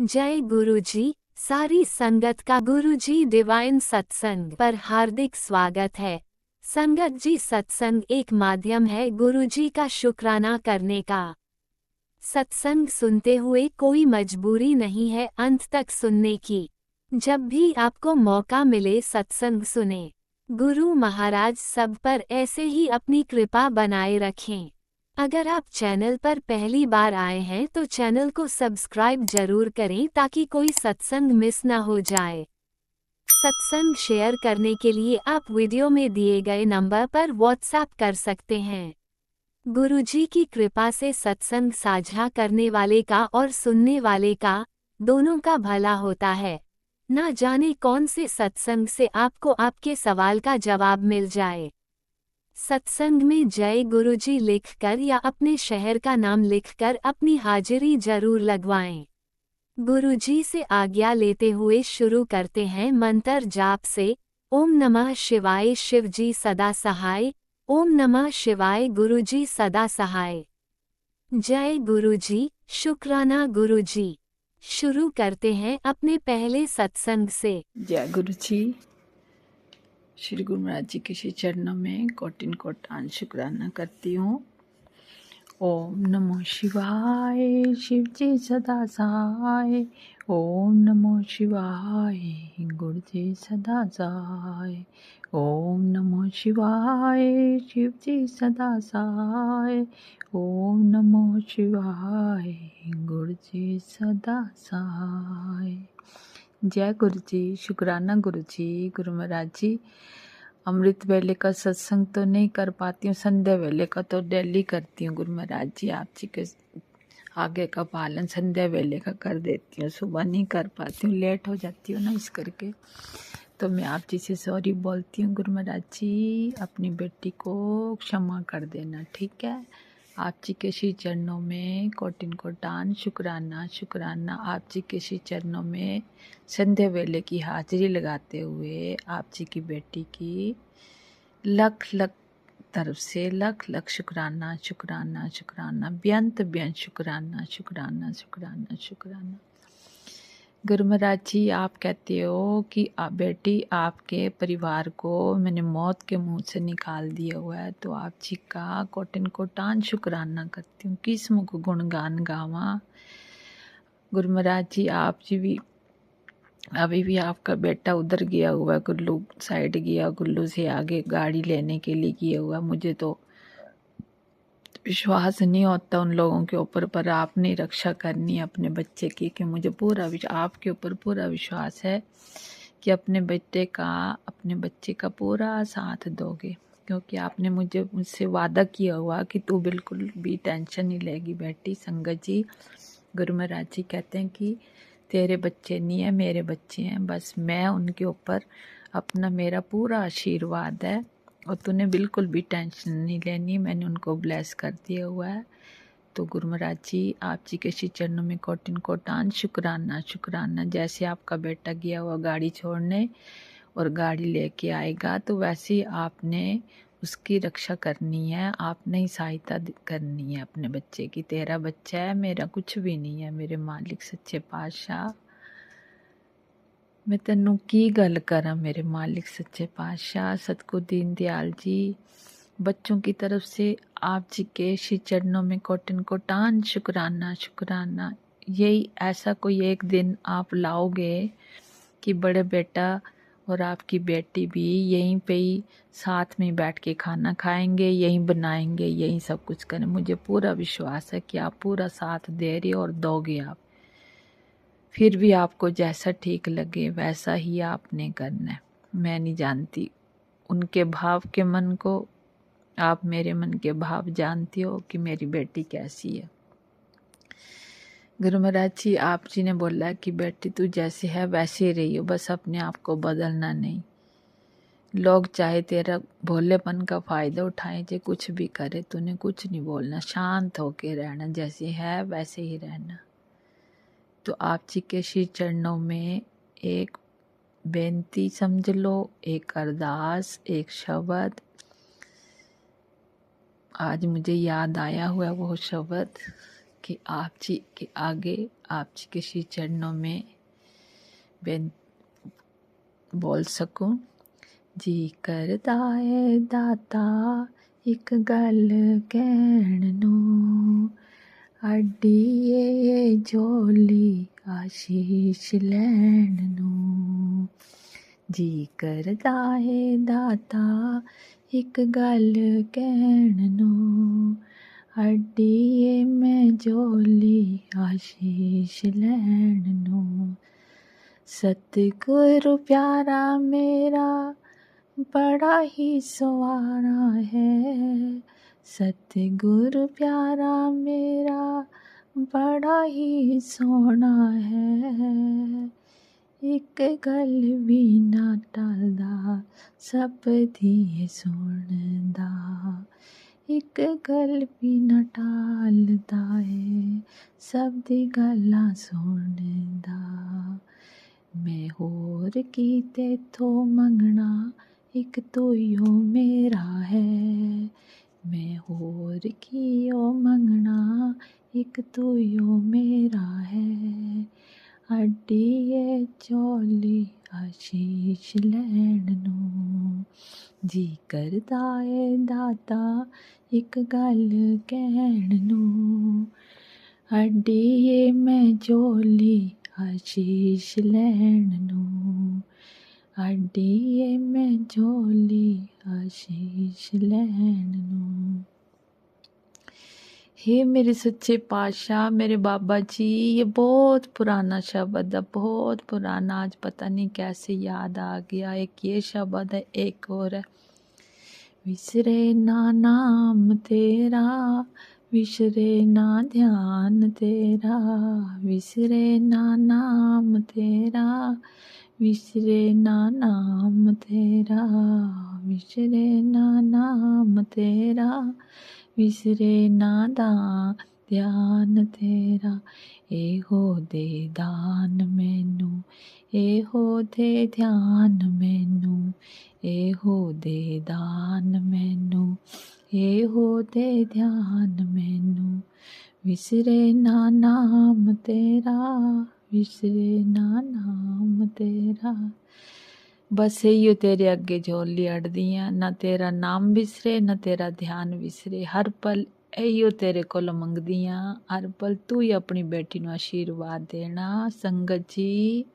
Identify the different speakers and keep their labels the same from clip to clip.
Speaker 1: जय गुरुजी। सारी संगत का गुरुजी डिवाइन सत्संग पर हार्दिक स्वागत है। संगत जी, सत्संग एक माध्यम है गुरुजी का शुक्राना करने का। सत्संग सुनते हुए कोई मजबूरी नहीं है अंत तक सुनने की। जब भी आपको मौका मिले सत्संग सुने। गुरु महाराज सब पर ऐसे ही अपनी कृपा बनाए रखें। अगर आप चैनल पर पहली बार आए हैं तो चैनल को सब्सक्राइब जरूर करें ताकि कोई सत्संग मिस ना हो जाए। सत्संग शेयर करने के लिए आप वीडियो में दिए गए नंबर पर व्हाट्सएप कर सकते हैं। गुरुजी की कृपा से सत्संग साझा करने वाले का और सुनने वाले का, दोनों का भला होता है। ना जाने कौन से सत्संग से आपको आपके सवाल का जवाब मिल जाए। सत्संग में जय गुरुजी लिखकर या अपने शहर का नाम लिखकर अपनी हाजिरी जरूर लगवाएं। गुरुजी से आज्ञा लेते हुए शुरू करते हैं मंत्र जाप से। ओम नमः शिवाय शिवजी सदा सहाय। ओम नमः शिवाय गुरुजी सदा सहाय। जय गुरुजी, शुक्राना गुरुजी। शुरू करते हैं अपने पहले सत्संग से।
Speaker 2: जय गुरु जी। श्री गुरु महाराज जी के श्री चरणों में कोटिन कोटान शुक्राना करती हूँ। ओम नमो शिवाय शिव जी सदा सहाय। ओम नमो शिवाय गुरु जी सदा सहाय। ओम नमो शिवाय शिव जी सदा सहाय। ओम नमो शिवाय गुरु जी सदा सहाय। जय गुरु जी, शुक्राना गुरु जी। गुरु महाराज जी, अमृत वेले का सत्संग तो नहीं कर पाती हूँ, संध्या वेले का तो डेली करती हूँ। गुरु महाराज जी, आप जी के आगे का पालन संध्या वेले का कर देती हूँ, सुबह नहीं कर पाती हूँ, लेट हो जाती हूँ ना, इस करके तो मैं आप जी से सॉरी बोलती हूँ। गुरु महाराज जी, अपनी बेटी को क्षमा कर देना, ठीक है। आप जी के श्री चरणों में कोटिन कोटान शुक्राना शुक्राना। आप जी के श्री चरणों में संध्या वेले की हाजिरी लगाते हुए आप जी की बेटी की लख लख तरफ से लख लख शुक्राना शुक्राना शुक्राना, बेअंत बेअंत शुक्राना शुक्राना शुक्राना शुक्राना। गुरु महाराज जी, आप कहते हो कि बेटी आपके परिवार को मैंने मौत के मुंह से निकाल दिया हुआ है, तो आप जी का कोटिन कोटान शुक्राना करती हूँ। किस मुख गुणगान गावा। गुरु महाराज जी, आप जी भी अभी भी आपका बेटा उधर गया हुआ है, कुल्लू साइड गया, कुल्लू से आगे गाड़ी लेने के लिए गया हुआ। मुझे तो विश्वास नहीं होता उन लोगों के ऊपर, पर आपने रक्षा करनी है अपने बच्चे की, कि मुझे पूरा आपके ऊपर पूरा विश्वास है कि अपने बच्चे का पूरा साथ दोगे, क्योंकि आपने मुझसे वादा किया हुआ कि तू बिल्कुल भी टेंशन नहीं लेगी बेटी। संगत जी, गुरु महाराज जी कहते हैं कि तेरे बच्चे नहीं है, मेरे बच्चे हैं, बस मैं उनके ऊपर मेरा पूरा आशीर्वाद है और तूने बिल्कुल भी टेंशन नहीं लेनी, मैंने उनको ब्लेस कर दिया हुआ है। तो गुरु महाराज जी, आप जी के श्री चरणों में कोटिन कोटान शुक्राना शुक्राना। जैसे आपका बेटा गया हुआ गाड़ी छोड़ने और गाड़ी लेके आएगा, तो वैसे ही आपने उसकी रक्षा करनी है, आपने ही सहायता करनी है अपने बच्चे की। तेरा बच्चा है, मेरा कुछ भी नहीं है। मेरे मालिक सच्चे पातशाह, मैं तेनों की गल करा। मेरे मालिक सच्चे पातशाह सतगुरु दीन दयाल जी, बच्चों की तरफ से आप जी के श्री चरणों में कोटिन कोटान शुक्राना शुक्राना। यही ऐसा कोई एक दिन आप लाओगे कि बड़े बेटा और आपकी बेटी भी यहीं पे ही साथ में बैठ के खाना खाएंगे, यहीं बनाएंगे, यहीं सब कुछ करें। मुझे पूरा विश्वास है कि आप पूरा साथ दे रहे और दोगे आप। फिर भी आपको जैसा ठीक लगे वैसा ही आपने करना है। मैं नहीं जानती उनके भाव के मन को, आप मेरे मन के भाव जानती हो कि मेरी बेटी कैसी है। गुरु महाराज जी, आप जी ने बोला कि बेटी तू जैसे है वैसे ही रही हो, बस अपने आप को बदलना नहीं। लोग चाहे तेरा भोलेपन का फायदा उठाएं, जे कुछ भी करे, तूने कुछ नहीं बोलना, शांत होके रहना, जैसे है वैसे ही रहना। तो आप जी के श्री चरणों में एक बेनती समझ लो, एक अरदास, एक शब्द। आज मुझे याद आया हुआ वो शब्द कि आप जी के आगे आप जी के श्री चरणों में बोल सकूं। जी करदा है दाता एक गल कहण नूं, अड्डीए झोली आशीष लैण नूं। जी करदा है दाता एक गल कहण नूं, अड्डीए मैं झोली आशीष लैण नूं। सतगुरु प्यारा मेरा बड़ा ही सवारा है, सतगुरु प्यारा मेरा बड़ा ही सोहना है। एक गल भी ना टलदा सब दी सुनदा, एक गल भी ना टालदा है सब दी गल्लां सुनदा। मैं होर की तेथों मंगना एक तूयो मेरा है, मैं होर की ओ मंगना एक तूयो मेरा है। अड्डीए झोली आशीष लैण नूं, जी करदा है दाता एक गल कहण नूं, अड्डीए मैं झोली आशीष लैण नूं, अड्डीए मैं झोली आशीष लैण नूं। हे मेरे सच्चे पातशाह, मेरे बाबा जी, ये बहुत पुराना शब्द है, बहुत पुराना, आज पता नहीं कैसे याद आ गया। एक ये शब्द है, एक और है, विसरे ना नाम तेरा, विसरे ना ध्यान तेरा, विसरे ना नाम तेरा, विसरे ना नाम तेरा, विसरे ना नाम तेरा, विसरे ना ध्यान तेरा। एहो दे दान मैनू, एहो दे ध्यान मैनू, एहो दे दान मैनू, एहो दे ध्यान मैनू। विसरे ना नाम तेरा, विसरे ना नाम तेरा। बस इयो तेरे अगे झोली अड़दी आ, ना तेरा नाम विसरे ना तेरा ध्यान विसरे। हर पल इयो तेरे कोल मंगदी आ, हर पल तू ही अपनी बेटी नू आशीर्वाद देना। संगत जी,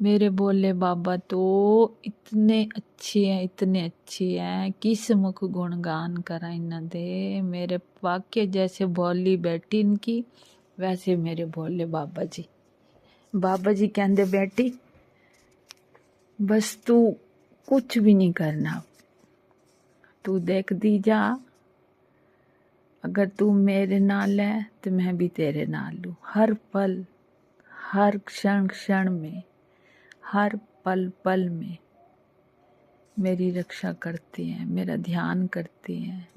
Speaker 2: मेरे बोले बाबा तो इतने अच्छे हैं, इतने अच्छे हैं, किस मुख गुणगान करा इन्ना दे। मेरे वाक्य जैसे बोली बेटी इनकी, वैसे मेरे बोले बाबा जी। बाबा जी कहंदे बेटी बस तू कुछ भी नहीं करना, तू देख दी जा, अगर तू मेरे नाल है तो मैं भी तेरे नाल हूँ। हर पल, हर क्षण क्षण में, हर पल पल में मेरी रक्षा करते हैं, मेरा ध्यान करते हैं।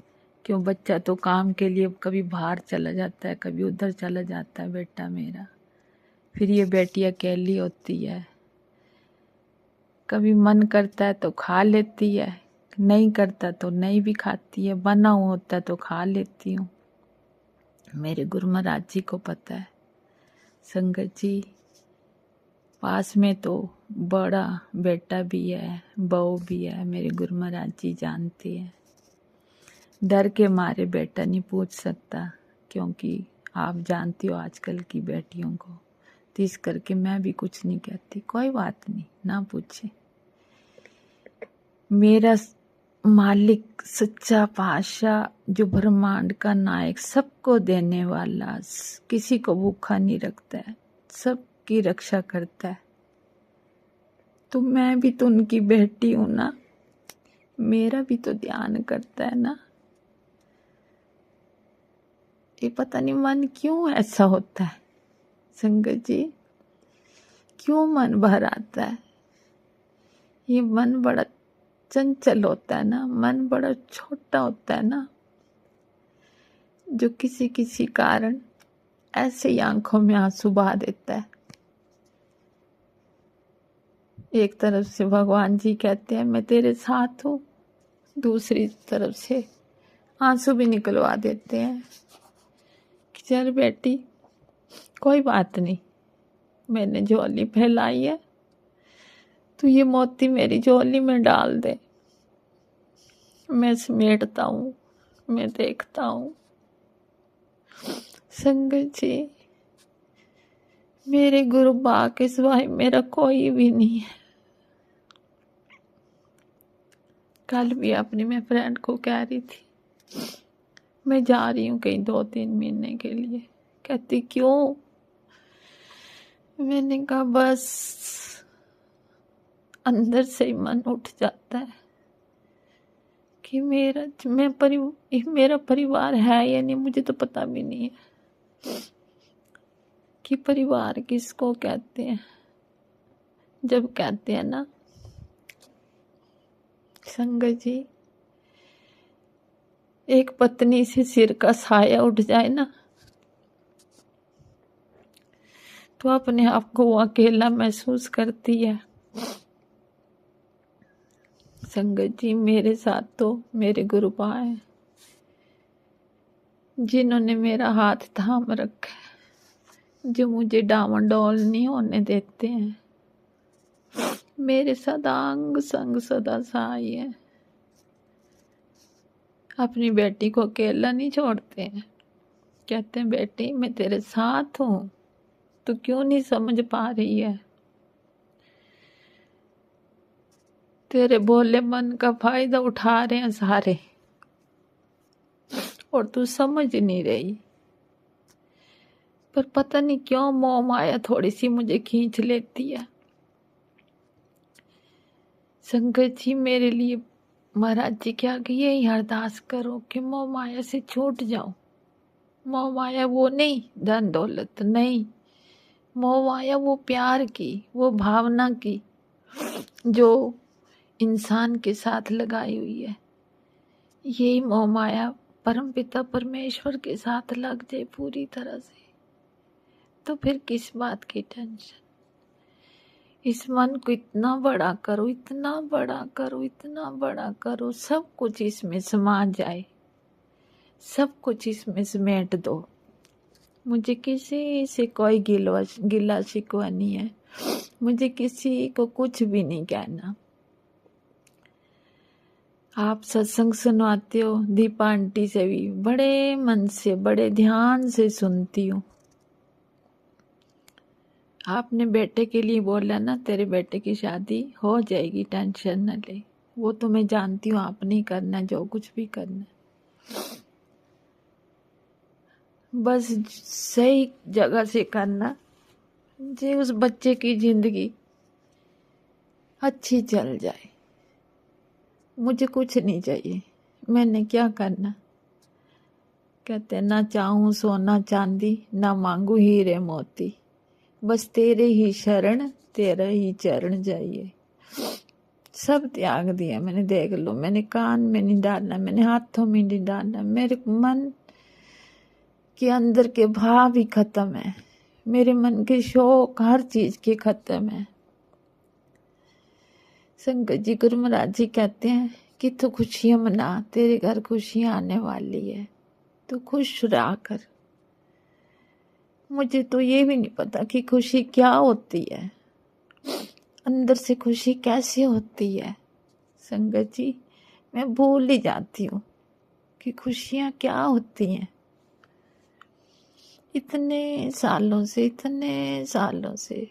Speaker 2: क्यों, बच्चा तो काम के लिए कभी बाहर चला जाता है, कभी उधर चला जाता है बेटा मेरा, फिर ये बेटी अकेली होती है, कभी मन करता है तो खा लेती है, नहीं करता तो नहीं भी खाती है, बना हुआ होता है तो खा लेती हूँ। मेरे गुरु महाराज जी को पता है। संगत जी, पास में तो बड़ा बेटा भी है, बहू भी है, मेरे गुरु महाराज जी जानते हैं। डर के मारे बेटा नहीं पूछ सकता, क्योंकि आप जानती हो आजकल की बेटियों को, तो इस करके मैं भी कुछ नहीं कहती। कोई बात नहीं, ना पूछे। मेरा मालिक सच्चा पातशाह, जो ब्रह्मांड का नायक, सबको देने वाला, किसी को भूखा नहीं रखता है, सबकी रक्षा करता है। तो मैं भी तो उनकी बेटी हूं ना, मेरा भी तो ध्यान करता है ना। ये पता नहीं मन क्यों ऐसा होता है संगत जी, क्यों मन भर आता है। ये मन बड़ा चंचल होता है ना, मन बड़ा छोटा होता है ना, जो किसी किसी कारण ऐसे ही आंखों में आंसू बहा देता है। एक तरफ से भगवान जी कहते हैं मैं तेरे साथ हूँ, दूसरी तरफ से आंसू भी निकलवा देते हैं चल बेटी, कोई बात नहीं, मैंने झोली फैलाई है, तू ये मोती मेरी झोली में डाल दे, मैं समेटता हूँ, मैं देखता हूँ। संगत जी, मेरे गुरु बा के सिवाय मेरा कोई भी नहीं है। कल भी अपनी मैं फ्रेंड को कह रही थी मैं जा रही हूँ कहीं 2-3 महीने के लिए। कहती क्यों? मैंने कहा बस अंदर से ही मन उठ जाता है कि मेरा परिवार है या नहीं। मुझे तो पता भी नहीं है कि परिवार किसको कहते हैं। जब कहते हैं ना संगत जी, एक पत्नी से सिर का साया उठ जाए ना तो अपने आप को वो अकेला महसूस करती है। संगत जी, मेरे साथ तो मेरे गुरु बा हैं जिन्होंने मेरा हाथ थाम रखा है, जो मुझे डामाडोल नहीं होने देते हैं। मेरे साथ अंग संग सदा सहाय है, अपनी बेटी को अकेला नहीं छोड़ते हैं। कहते हैं बेटी मैं तेरे साथ हूँ, तू क्यों नहीं समझ पा रही है? तेरे भोले मन का फायदा उठा रहे हैं सारे और तू समझ नहीं रही। पर पता नहीं क्यों मोह माया थोड़ी सी मुझे खींच लेती है। संगत जी, मेरे लिए महाराज जी क्या कि यही अरदास करो कि मोह माया से छूट जाओ। मोह माया वो नहीं, धन दौलत नहीं, मोह माया वो प्यार की, वो भावना की जो इंसान के साथ लगाई हुई है। यही मोह माया परमपिता परमेश्वर के साथ लग जाए पूरी तरह से, तो फिर किस बात की टेंशन। इस मन को इतना बड़ा करो, इतना बड़ा करो, इतना बड़ा करो, सब कुछ इसमें समा जाए, सब कुछ इसमें समेट दो। मुझे किसी से कोई गिला शिकवा नहीं है, मुझे किसी को कुछ भी नहीं कहना। आप सत्संग सुनवाते हो, दीपा आंटी से भी बड़े मन से बड़े ध्यान से सुनती हूँ। आपने बेटे के लिए बोला ना, तेरे बेटे की शादी हो जाएगी, टेंशन न ले। वो तो मैं जानती हूँ आप नहीं करना, जो कुछ भी करना, बस सही जगह से करना, जे उस बच्चे की जिंदगी अच्छी चल जाए। मुझे कुछ नहीं चाहिए, मैंने क्या करना। कहते ना चाहूं सोना चांदी, ना मांगू हीरे मोती, बस तेरे ही शरण तेरा ही चरण जाइए। सब त्याग दिया मैंने, देख लो, मैंने कान में नहीं डालना, मैंने हाथों में नहीं डालना, मेरे मन के अंदर के भाव ही खत्म है, मेरे मन के शौक हर चीज के खत्म है। संगत जी, गुरु महाराज जी कहते हैं कि तू खुशियां मना, तेरे घर खुशियां आने वाली है, तू खुश रहा कर। मुझे तो ये भी नहीं पता कि खुशी क्या होती है, अंदर से खुशी कैसे होती है। संगत जी, मैं भूल ही जाती हूँ कि खुशियाँ क्या होती हैं। इतने सालों से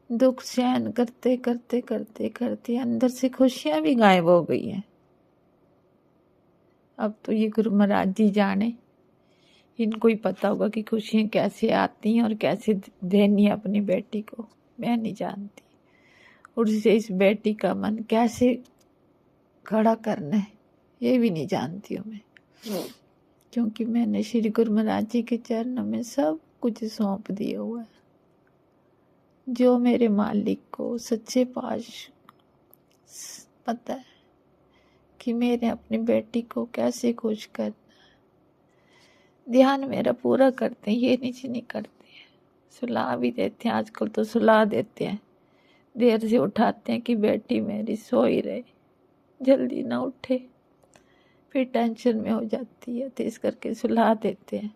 Speaker 2: दुख सहन करते करते करते करते अंदर से खुशियाँ भी गायब हो गई हैं। अब तो ये गुरु महाराज जी जाने, इनको ही पता होगा कि खुशियाँ कैसे आती हैं और कैसे देनी है अपनी बेटी को। मैं नहीं जानती, और उससे इस बेटी का मन कैसे खड़ा करना है ये भी नहीं जानती हूँ मैं, क्योंकि मैंने श्री गुरु महाराज जी के चरणों में सब कुछ सौंप दिया हुआ है। जो मेरे मालिक को सच्चे पाश पता है कि मेरे अपनी बेटी को कैसे खुश करना। ध्यान मेरा पूरा करते हैं, ये नहीं करते हैं, सुला भी देते हैं। आजकल तो सुला देते हैं, देर से उठाते हैं कि बेटी मेरी सोई रहे, जल्दी ना उठे, फिर टेंशन में हो जाती है, तो इस करके सुला देते हैं।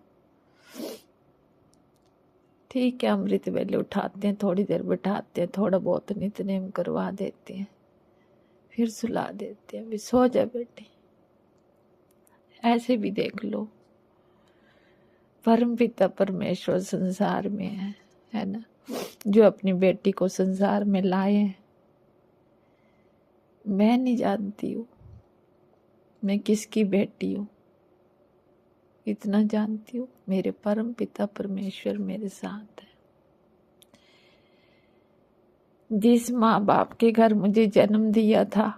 Speaker 2: ठीक है, अमृत वेले उठाते हैं, थोड़ी देर बिठाते हैं, थोड़ा बहुत नित्य-नेम करवा देते हैं, फिर सुला देते हैं, भी सो जा बेटी। ऐसे भी देख लो, परम पिता परमेश्वर संसार में है ना, जो अपनी बेटी को संसार में लाए हैं। मैं नहीं जानती हूँ मैं किसकी बेटी हूँ, इतना जानती हूँ मेरे परम पिता परमेश्वर मेरे साथ है। जिस माँ बाप के घर मुझे जन्म दिया था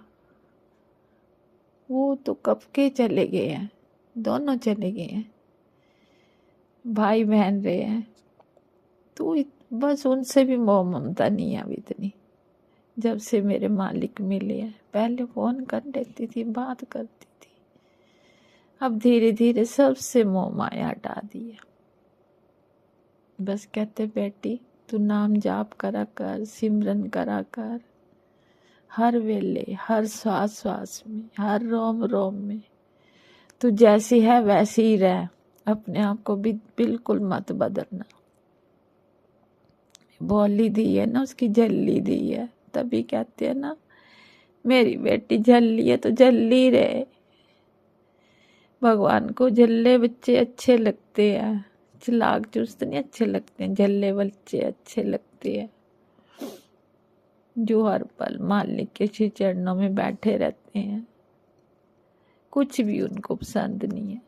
Speaker 2: वो तो कब के चले गए हैं, दोनों चले गए हैं, भाई बहन रहे हैं, तो बस उनसे भी मोह ममता नहीं है इतनी। जब से मेरे मालिक मिले हैं, पहले फोन कर लेती थी, बात करती थी, अब धीरे धीरे सबसे मोह माया हटा दी है। बस कहते बेटी तू नाम जाप करा कर, सिमरन करा कर, हर वेले, हर श्वास श्वास में, हर रोम रोम में तू जैसी है वैसी ही रह, अपने आप को भी बिल्कुल मत बदलना। बोली दी है ना, उसकी झल्ली दी है, तभी कहते हैं ना मेरी बेटी झल्ली है तो झल्ली रहे। भगवान को झल्ले बच्चे अच्छे लगते हैं, चालाक चुस्त नहीं अच्छे लगते हैं, झल्ले बच्चे अच्छे लगते हैं, जो हर पल मालिक के श्री चरणों में बैठे रहते हैं, कुछ भी उनको पसंद नहीं है।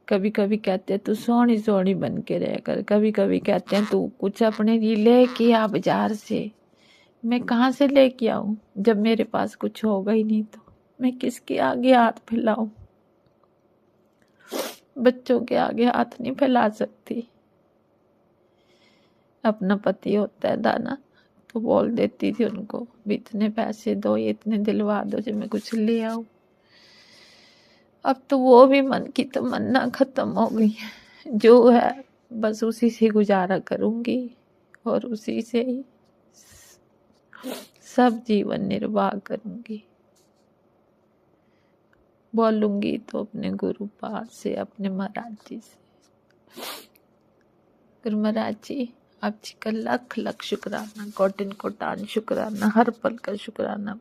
Speaker 2: कभी कभी कहते हैं तू सोहनी सोहनी बन के रह कर, कभी कभी कहते हैं तू कुछ अपने लिए लेके आ बाजार से। मैं कहाँ से लेके आऊं जब मेरे पास कुछ होगा ही नहीं, तो मैं किसके आगे हाथ फैलाऊं, बच्चों के आगे हाथ नहीं फैला सकती। अपना पति होता है दाना तो बोल देती थी उनको भी इतने पैसे दो, ये इतने दिलवा दो जो मैं कुछ ले आऊं। अब तो वो भी मन की तमन्ना खत्म हो गई है, जो है बस उसी से गुजारा करूंगी और उसी से ही सब जीवन निर्वाह करूंगी। बोलूंगी तो अपने गुरु पाद से, अपने महाराज जी से, गुरु महाराज जी आप जी का लख लख शुक्राना, कोटिन कोटान शुक्राना, हर पल का शुक्राना।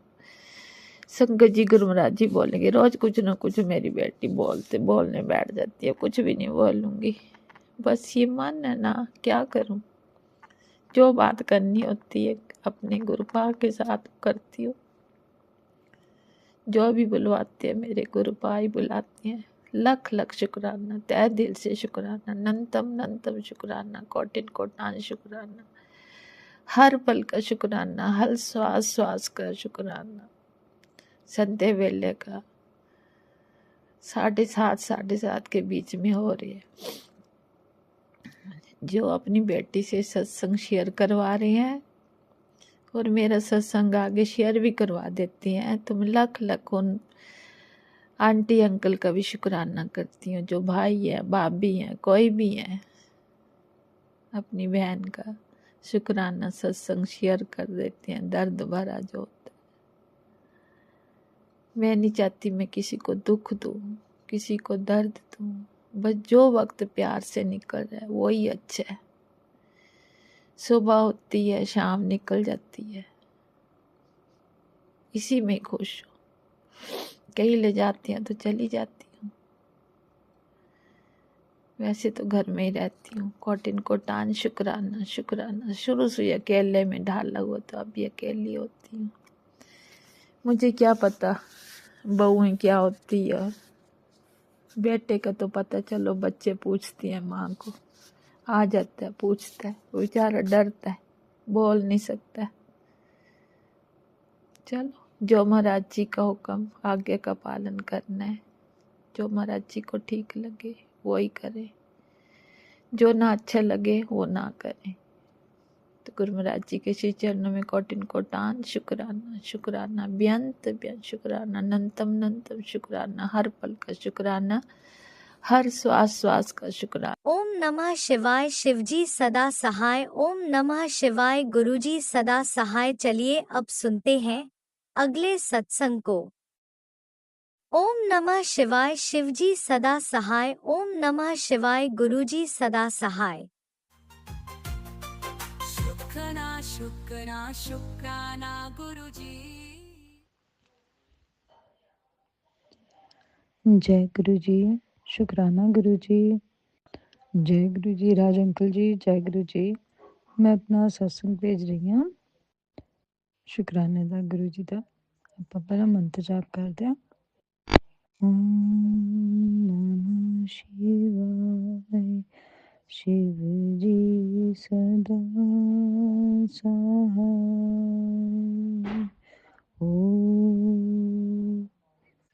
Speaker 2: संगत जी गुरु महाराज जी बोलेंगे, रोज कुछ ना कुछ मेरी बेटी बोलने बैठ जाती है, कुछ भी नहीं बोलूंगी, बस ये मन है ना, क्या करूं, जो बात करनी होती है अपने गुरुपा के साथ करती हूँ, जो भी बुलवाते हैं मेरे गुरुपा ही बुलाते हैं। लख लख शुक्राना, तहे दिल से शुक्राना, नंतम शुक्राना, कोटिन कोटान शुक्राना, हर पल का शुक्राना, हर श्वास श्वास का शुक्राना। संध्या वेले का 7:30 के बीच में हो रही है, जो अपनी बेटी से सत्संग शेयर करवा रहे हैं और मेरा सत्संग आगे शेयर भी करवा देती हैं, तो मैं लख लख उन आंटी अंकल का भी शुक्राना करती हूँ, जो भाई है, भाभी हैं, कोई भी है, अपनी बहन का शुक्राना सत्संग शेयर कर देते हैं, दर्द भरा जो होता है। मैं नहीं चाहती मैं किसी को दुख दूँ, किसी को दर्द दूँ, बस जो वक्त प्यार से निकल रहा है वही अच्छा है। सुबह होती है, शाम निकल जाती है, इसी में खुश हूँ। कहीं ले जाती हैं तो चली जाती हूँ, वैसे तो घर में ही रहती हूँ। कोटिन कोटान शुक्राना शुक्राना, शुरू से अकेले में ढाला हुआ, तो अभी अकेली होती हूँ। मुझे क्या पता बहुएं क्या होती है, बेटे का तो पता चलो बच्चे पूछती हैं माँ को, आ जाता है पूछता है, वो बेचारा डरता है, बोल नहीं सकता है। चलो जो महाराज जी का हुक्म आज्ञा का पालन करना है, जो महाराज जी को ठीक लगे वो ही करे, जो ना अच्छा लगे वो ना करे। तो गुरु महाराज जी के श्री चरणों में कोटिन कोटान शुक्राना शुक्राना, बेअंत बेअंत शुक्राना, नंतम शुक्राना, हर पल का शुक्राना, हर श्वास श्वास का शुक्राना।
Speaker 1: ओम नमः शिवाय, शिवजी सदा सहाय। ओम नमः शिवाय, गुरुजी सदा सहाय। चलिए अब सुनते हैं अगले सत्संग को। ओम नमः शिवाय। शिवजी सदा सहाय। ओम नमः शिवाय। गुरुजी सदा सहाय।
Speaker 3: शुक्राना शुक्राना शुक्राना गुरुजी।
Speaker 2: जय गुरु जी। शुक्राना गुरु जी। जय गुरु जी। राज अंकल जी, जय गुरु जी। मैं अपना सत्संग भेज रही हूँ। शुक्राने का गुरु जी का आप पहला मंत्र जाप करते हैं। ओम नमः शिवाय। शिव जी सदा सहाय। ओम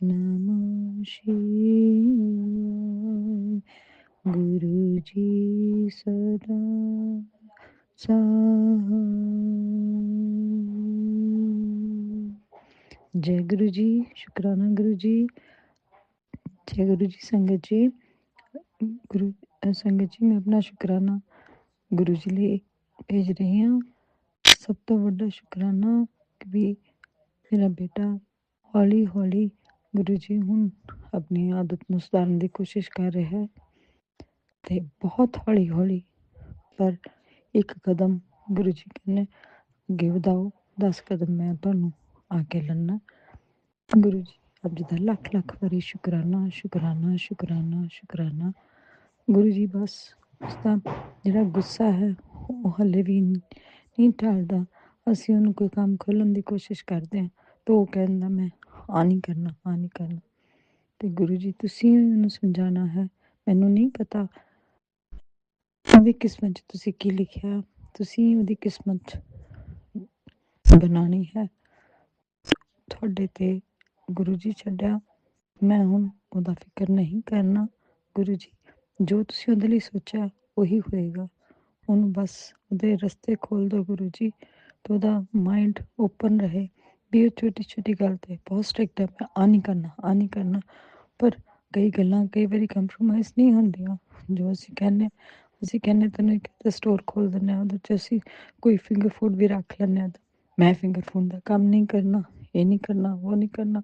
Speaker 2: नमः शिवाय। गुरु जी सदा सहाय। जय गुरु जी। शुक्राना गुरु जी। जय गुरु जी। संगत जी, संगत जी, मैं अपना शुक्राना गुरु जी लिए भेज रही हूँ। सब तो बड़ा शुक्राना कि भी मेरा बेटा हौली हौली गुरु जी ਹੁਣ ਆਪਣੀ ਆਦਤ ਨੂੰ ਸੁਧਾਰਨ ਦੀ ਕੋਸ਼ਿਸ਼ ਕਰ ਰਿਹਾ ਹੈ ਤੇ ਬਹੁਤ ਹੌਲੀ ਹੌਲੀ ਪਰ ਇੱਕ ਕਦਮ ਗੁਰੂ ਜੀ ਕਹਿੰਦੇ ਅੱਗੇ ਵਧਾਓ, 10 ਕਦਮ ਮੈਂ ਤੁਹਾਨੂੰ ਆ ਕੇ ਲੰਨਾ। ਗੁਰੂ ਜੀ ਆਪ ਜੀ ਦਾ ਲੱਖ ਲੱਖ ਵਾਰੀ ਸ਼ੁਕਰਾਨਾ ਸ਼ੁਕਰਾਨਾ ਸ਼ੁਕਰਾਨਾ ਸ਼ੁਕਰਾਨਾ। ਗੁਰੂ ਜੀ ਬਸ ਉਸਦਾ ਜਿਹੜਾ ਗੁੱਸਾ ਹੈ ਉਹ ਹਲੇ ਵੀ ਨਹੀਂ ਟਾਲਦਾ। ਅਸੀਂ ਉਹਨੂੰ ਕੋਈ ਕੰਮ ਖੋਲ੍ਹਣ ਦੀ ਕੋਸ਼ਿਸ਼ ਕਰਦੇ ਹਾਂ ਤਾਂ ਉਹ ਕਹਿੰਦਾ ਮੈਂ ਆ ਨਹੀਂ ਕਰਨਾ, ਆ ਨਹੀਂ ਕਰਨਾ। ਤੇ ਗੁਰੂ ਜੀ ਤੁਸੀਂ ਉਹਨੂੰ ਸਮਝਾਉਣਾ ਹੈ। ਮੈਨੂੰ ਨਹੀਂ ਪਤਾ ਉਹਦੀ ਕਿਸਮਤ 'ਚ ਤੁਸੀਂ ਕੀ ਲਿਖਿਆ, ਤੁਸੀਂ ਉਹਦੀ ਕਿਸਮਤ ਬਣਾਉਣੀ ਹੈ। ਤੁਹਾਡੇ ਤੇ ਗੁਰੂ ਜੀ ਛੱਡਿਆ, ਮੈਂ ਹੁਣ ਉਹਦਾ ਫਿਕਰ ਨਹੀਂ ਕਰਨਾ। ਗੁਰੂ ਜੀ ਜੋ ਤੁਸੀਂ ਉਹਦੇ ਲਈ ਸੋਚਿਆ ਉਹੀ ਹੋਏਗਾ। ਉਹਨੂੰ ਬਸ ਉਹਦੇ ਰਸਤੇ ਖੋਲ੍ਹ ਦਿਓ ਗੁਰੂ ਜੀ, ਤਾਂ ਉਹਦਾ ਮਾਇੰਡ ਓਪਨ ਰਹੇ। ਵੀ ਉਹ ਛੋਟੀ ਛੋਟੀ ਗੱਲ 'ਤੇ ਬਹੁਤ ਸਟ੍ਰਿਕਟ ਹੈ, ਮੈਂ ਆ ਨਹੀਂ ਕਰਨਾ, ਆ ਨਹੀਂ ਕਰਨਾ। ਪਰ ਕਈ ਗੱਲਾਂ ਕਈ ਵਾਰੀ ਕੰਪਰੋਮਾਈਜ਼ ਨਹੀਂ ਹੁੰਦੀਆਂ। ਜੋ ਅਸੀਂ ਕਹਿੰਦੇ ਤੈਨੂੰ ਇੱਕ ਸਟੋਰ ਖੋਲ੍ਹ ਦਿੰਦੇ ਹਾਂ, ਉਹਦੇ 'ਚ ਅਸੀਂ ਕੋਈ ਫਿੰਗਰ ਫੂਡ ਵੀ ਰੱਖ ਲੈਂਦੇ ਹਾਂ। ਮੈਂ ਫਿੰਗਰ ਫੂਡ ਦਾ ਕੰਮ ਨਹੀਂ ਕਰਨਾ, ਇਹ ਨਹੀਂ ਕਰਨਾ, ਉਹ ਨਹੀਂ ਕਰਨਾ।